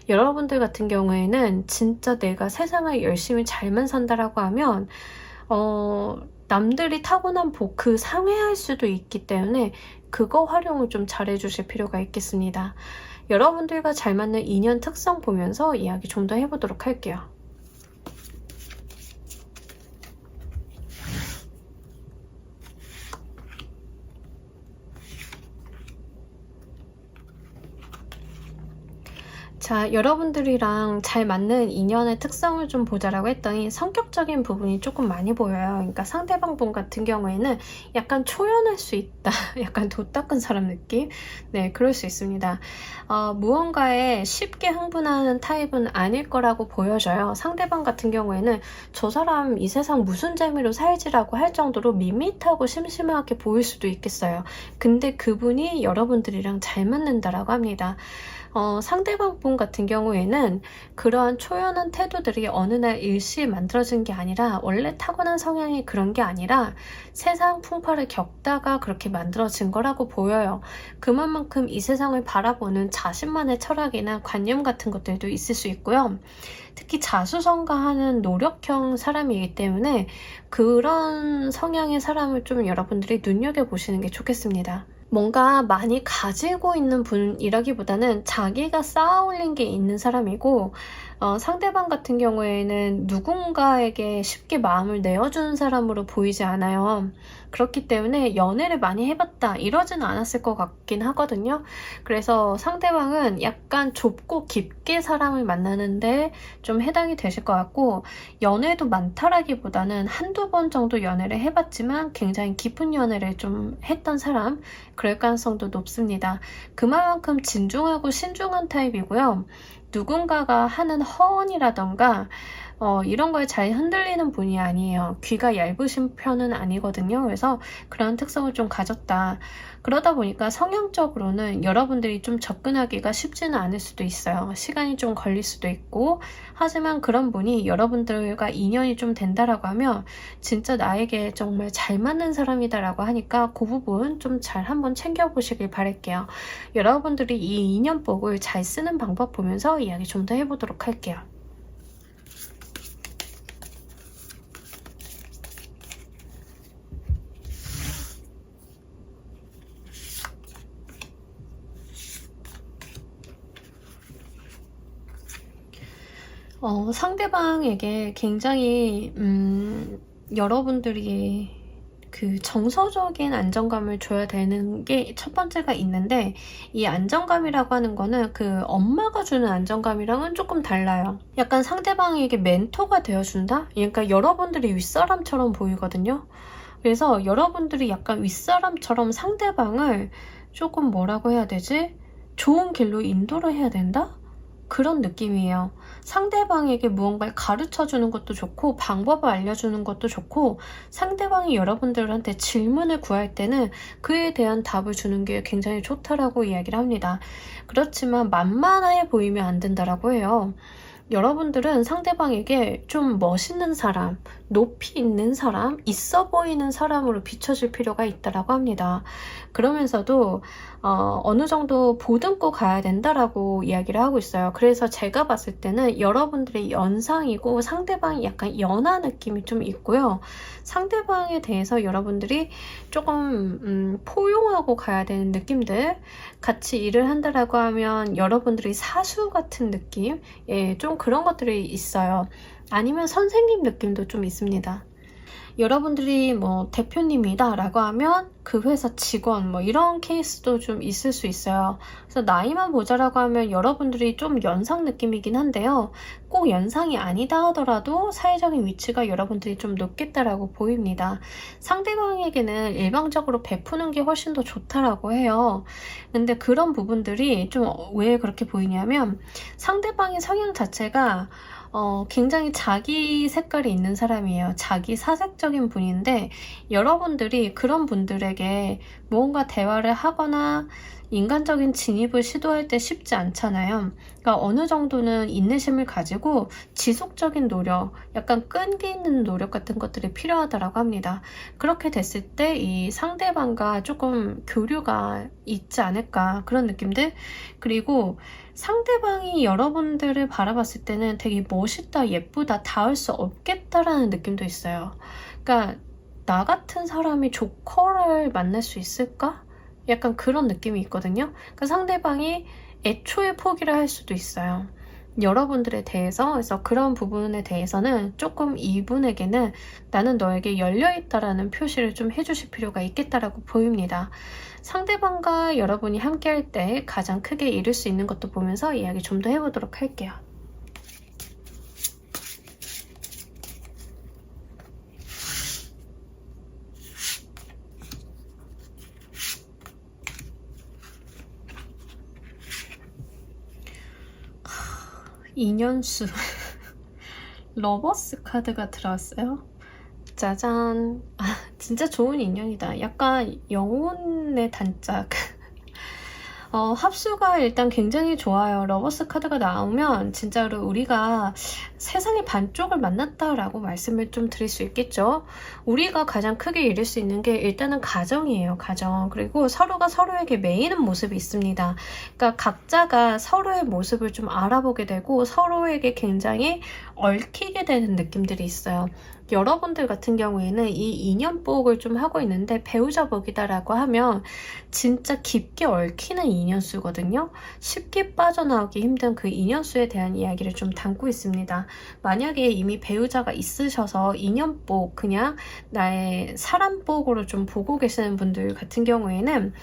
[SPEAKER 1] 여러분들 같은 경우에는 진짜 내가 세상을 열심히 잘만 산다라고 하면 남들이 타고난 복 그 상회할 수도 있기 때문에 그거 활용을 좀 잘해주실 필요가 있겠습니다. 여러분들과 잘 맞는 인연 특성 보면서 이야기 좀 더 해보도록 할게요. 자, 여러분들이랑 잘 맞는 인연의 특성을 좀 보자라고 했더니 성격적인 부분이 조금 많이 보여요. 그러니까 상대방 분 같은 경우에는 약간 초연할 수 있다. 약간 도 닦은 사람 느낌? 네, 그럴 수 있습니다. 무언가에 쉽게 흥분하는 타입은 아닐 거라고 보여져요. 상대방 같은 경우에는 저 사람 이 세상 무슨 재미로 살지라고 할 정도로 밋밋하고 심심하게 보일 수도 있겠어요. 근데 그분이 여러분들이랑 잘 맞는다라고 합니다. 상대방 분 같은 경우에는 그러한 초연한 태도들이 어느 날 일시에 만들어진 게 아니라 원래 타고난 성향이 그런 게 아니라 세상 풍파를 겪다가 그렇게 만들어진 거라고 보여요. 그만큼 이 세상을 바라보는 자신만의 철학이나 관념 같은 것들도 있을 수 있고요. 특히 자수성가하는 노력형 사람이기 때문에 그런 성향의 사람을 좀 여러분들이 눈여겨보시는 게 좋겠습니다. 뭔가 많이 가지고 있는 분이라기보다는 자기가 쌓아 올린 게 있는 사람이고, 상대방 같은 경우에는 누군가에게 쉽게 마음을 내어주는 사람으로 보이지 않아요. 그렇기 때문에 연애를 많이 해봤다 이러지는 않았을 것 같긴 하거든요. 그래서 상대방은 약간 좁고 깊게 사람을 만나는데 좀 해당이 되실 것 같고, 연애도 많다라기보다는 한두 번 정도 연애를 해봤지만 굉장히 깊은 연애를 좀 했던 사람, 그럴 가능성도 높습니다. 그만큼 진중하고 신중한 타입이고요. 누군가가 하는 허언이라던가 이런 거에 잘 흔들리는 분이 아니에요. 귀가 얇으신 편은 아니거든요. 그래서 그런 특성을 좀 가졌다. 그러다 보니까 성향적으로는 여러분들이 좀 접근하기가 쉽지는 않을 수도 있어요. 시간이 좀 걸릴 수도 있고, 하지만 그런 분이 여러분들과 인연이 좀 된다라고 하면 진짜 나에게 정말 잘 맞는 사람이다라고 하니까 그 부분 좀 잘 한번 챙겨보시길 바랄게요. 여러분들이 이 인연복을 잘 쓰는 방법 보면서 이야기 좀 더 해보도록 할게요. 상대방에게 굉장히 여러분들이 그 정서적인 안정감을 줘야 되는 게 첫 번째가 있는데, 이 안정감이라고 하는 거는 그 엄마가 주는 안정감이랑은 조금 달라요. 약간 상대방에게 멘토가 되어준다? 그러니까 여러분들이 윗사람처럼 보이거든요. 그래서 여러분들이 약간 윗사람처럼 상대방을 조금 뭐라고 해야 되지? 좋은 길로 인도를 해야 된다? 그런 느낌이에요. 상대방에게 무언가를 가르쳐주는 것도 좋고 방법을 알려주는 것도 좋고, 상대방이 여러분들한테 질문을 구할 때는 그에 대한 답을 주는 게 굉장히 좋다라고 이야기를 합니다. 그렇지만 만만해 보이면 안 된다라고 해요. 여러분들은 상대방에게 좀 멋있는 사람, 높이 있는 사람, 있어 보이는 사람으로 비춰질 필요가 있다라고 합니다. 그러면서도 어느 정도 보듬고 가야 된다라고 이야기를 하고 있어요. 그래서 제가 봤을 때는 여러분들의 연상이고 상대방이 약간 연하 느낌이 좀 있고요. 상대방에 대해서 여러분들이 조금 포용하고 가야 되는 느낌들, 같이 일을 한다라고 하면 여러분들이 사수 같은 느낌, 좀 그런 것들이 있어요. 아니면 선생님 느낌도 좀 있습니다. 여러분들이 뭐 대표님이다 라고 하면 그 회사 직원 뭐 이런 케이스도 좀 있을 수 있어요. 그래서 나이만 보자라고 하면 여러분들이 좀 연상 느낌이긴 한데요. 꼭 연상이 아니다 하더라도 사회적인 위치가 여러분들이 좀 높겠다라고 보입니다. 상대방에게는 일방적으로 베푸는 게 훨씬 더 좋다라고 해요. 근데 그런 부분들이 좀 왜 그렇게 보이냐면, 상대방의 성향 자체가 굉장히 자기 색깔이 있는 사람이에요. 자기 사색적인 분인데, 여러분들이 그런 분들에게 무언가 대화를 하거나 인간적인 진입을 시도할 때 쉽지 않잖아요. 그러니까 어느 정도는 인내심을 가지고 지속적인 노력, 약간 끈기 있는 노력 같은 것들이 필요하다고 합니다. 그렇게 됐을 때 이 상대방과 조금 교류가 있지 않을까, 그런 느낌들. 그리고 상대방이 여러분들을 바라봤을 때는 되게 멋있다, 예쁘다, 닿을 수 없겠다라는 느낌도 있어요. 그러니까 나 같은 사람이 조커를 만날 수 있을까? 약간 그런 느낌이 있거든요. 그러니까 상대방이 애초에 포기를 할 수도 있어요. 여러분들에 대해서. 그래서 그런 부분에 대해서는 조금 이분에게는 나는 너에게 열려있다라는 표시를 좀 해주실 필요가 있겠다라고 보입니다. 상대방과 여러분이 함께 할 때 가장 크게 이룰 수 있는 것도 보면서 이야기 좀 더 해보도록 할게요. 인연수 러버스 카드가 들어왔어요. 짜잔. 진짜 좋은 인연이다. 약간 영혼의 단짝. 합수가 일단 굉장히 좋아요. 러버스 카드가 나오면 진짜로 우리가 세상의 반쪽을 만났다라고 말씀을 좀 드릴 수 있겠죠. 우리가 가장 크게 이룰 수 있는 게 일단은 가정이에요. 가정. 그리고 서로가 서로에게 매이는 모습이 있습니다. 그러니까 각자가 서로의 모습을 좀 알아보게 되고 서로에게 굉장히 얽히게 되는 느낌들이 있어요. 여러분들 같은 경우에는 이 인연복을 좀 하고 있는데 배우자복이다라고 하면 진짜 깊게 얽히는 인연수거든요. 쉽게 빠져나오기 힘든 그 인연수에 대한 이야기를 좀 담고 있습니다. 만약에 이미 배우자가 있으셔서 인연복, 그냥 나의 사람복으로 좀 보고 계시는 분들 같은 경우에는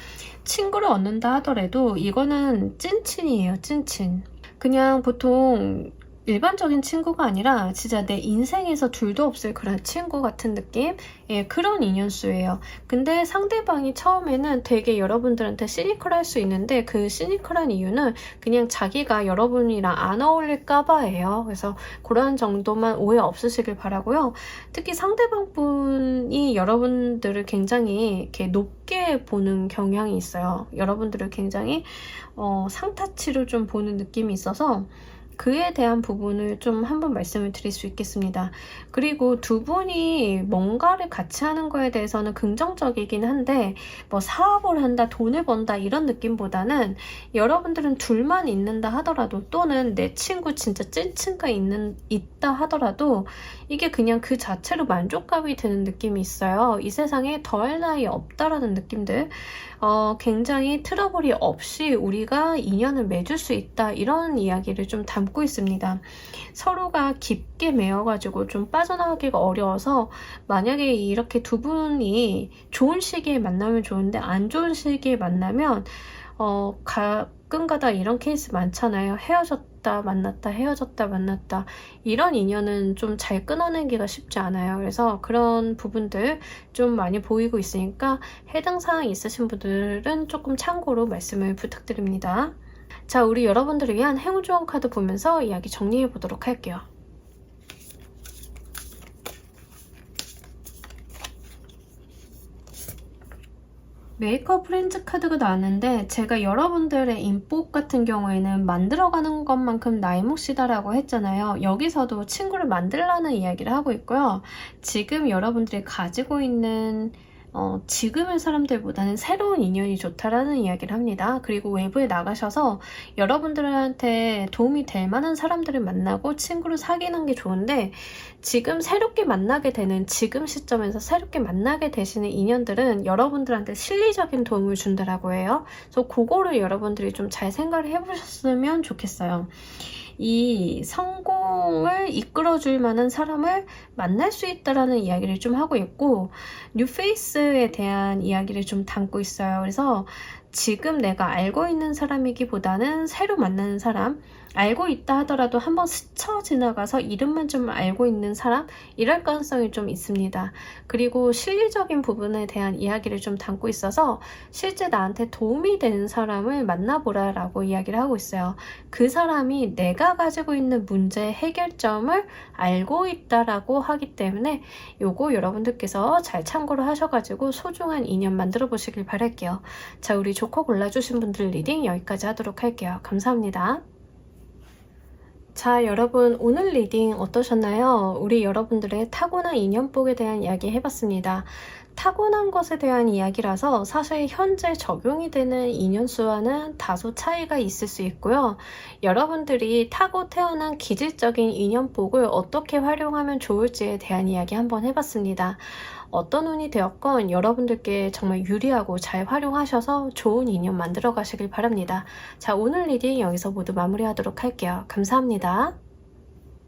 [SPEAKER 1] 친구를 얻는다 하더라도 이거는 찐친이에요. 찐친. 그냥 보통 일반적인 친구가 아니라 진짜 내 인생에서 둘도 없을 그런 친구 같은 느낌? 예, 그런 인연수예요. 근데 상대방이 처음에는 되게 여러분들한테 시니컬할 수 있는데 그 시니컬한 이유는 그냥 자기가 여러분이랑 안 어울릴까봐예요. 그래서 그런 정도만 오해 없으시길 바라고요. 특히 상대방 분이 여러분들을 굉장히 이렇게 높게 보는 경향이 있어요. 여러분들을 굉장히 상타치로 좀 보는 느낌이 있어서 그에 대한 부분을 좀 한번 말씀을 드릴 수 있겠습니다. 그리고 두 분이 뭔가를 같이 하는 거에 대해서는 긍정적이긴 한데 뭐 사업을 한다, 돈을 번다 이런 느낌보다는 여러분들은 둘만 있는다 하더라도 또는 내 친구 진짜 찐친가 있다 하더라도 이게 그냥 그 자체로 만족감이 드는 느낌이 있어요. 이 세상에 더할 나위 없다라는 느낌들. 굉장히 트러블이 없이 우리가 인연을 맺을 수 있다 이런 이야기를 좀 담고 있습니다. 서로가 깊게 매여가지고 좀 빠져나가기가 어려워서 만약에 이렇게 두 분이 좋은 시기에 만나면 좋은데 안 좋은 시기에 만나면 가끔가다 이런 케이스 많잖아요. 헤어졌다 만났다 헤어졌다 만났다 이런 인연은 좀 잘 끊어내기가 쉽지 않아요. 그래서 그런 부분들 좀 많이 보이고 있으니까 해당 사항 있으신 분들은 조금 참고로 말씀을 부탁드립니다. 자, 우리 여러분들을 위한 행운 조언 카드 보면서 이야기 정리해 보도록 할게요. 메이크업 프렌즈 카드가 나왔는데 제가 여러분들의 인복 같은 경우에는 만들어가는 것만큼 나이 몫이다라고 했잖아요. 여기서도 친구를 만들라는 이야기를 하고 있고요. 지금 여러분들이 가지고 있는 지금의 사람들보다는 새로운 인연이 좋다라는 이야기를 합니다. 그리고 외부에 나가셔서 여러분들한테 도움이 될 만한 사람들을 만나고 친구를 사귀는 게 좋은데 지금 새롭게 만나게 되는 지금 시점에서 새롭게 만나게 되시는 인연들은 여러분들한테 실리적인 도움을 준다라고 해요. 그래서 그거를 여러분들이 좀 잘 생각을 해보셨으면 좋겠어요. 이 성공을 이끌어줄 만한 사람을 만날 수 있다라는 이야기를 좀 하고 있고 뉴페이스에 대한 이야기를 좀 담고 있어요. 그래서 지금 내가 알고 있는 사람이기보다는 새로 만나는 사람, 알고 있다 하더라도 한번 스쳐 지나가서 이름만 좀 알고 있는 사람, 이럴 가능성이 좀 있습니다. 그리고 실리적인 부분에 대한 이야기를 좀 담고 있어서 실제 나한테 도움이 되는 사람을 만나보라 라고 이야기를 하고 있어요. 그 사람이 내가 가지고 있는 문제의 해결점을 알고 있다라고 하기 때문에 요거 여러분들께서 잘 참고를 하셔가지고 소중한 인연 만들어 보시길 바랄게요. 자, 우리 조커 골라주신 분들 리딩 여기까지 하도록 할게요. 감사합니다. 자, 여러분 오늘 리딩 어떠셨나요? 우리 여러분들의 타고난 인연복에 대한 이야기 해봤습니다. 타고난 것에 대한 이야기라서 사실 현재 적용이 되는 인연수와는 다소 차이가 있을 수 있고요. 여러분들이 타고 태어난 기질적인 인연복을 어떻게 활용하면 좋을지에 대한 이야기 한번 해봤습니다. 어떤 운이 되었건 여러분들께 정말 유리하고 잘 활용하셔서 좋은 인연 만들어 가시길 바랍니다. 자, 오늘 리딩 여기서 모두 마무리하도록 할게요. 감사합니다.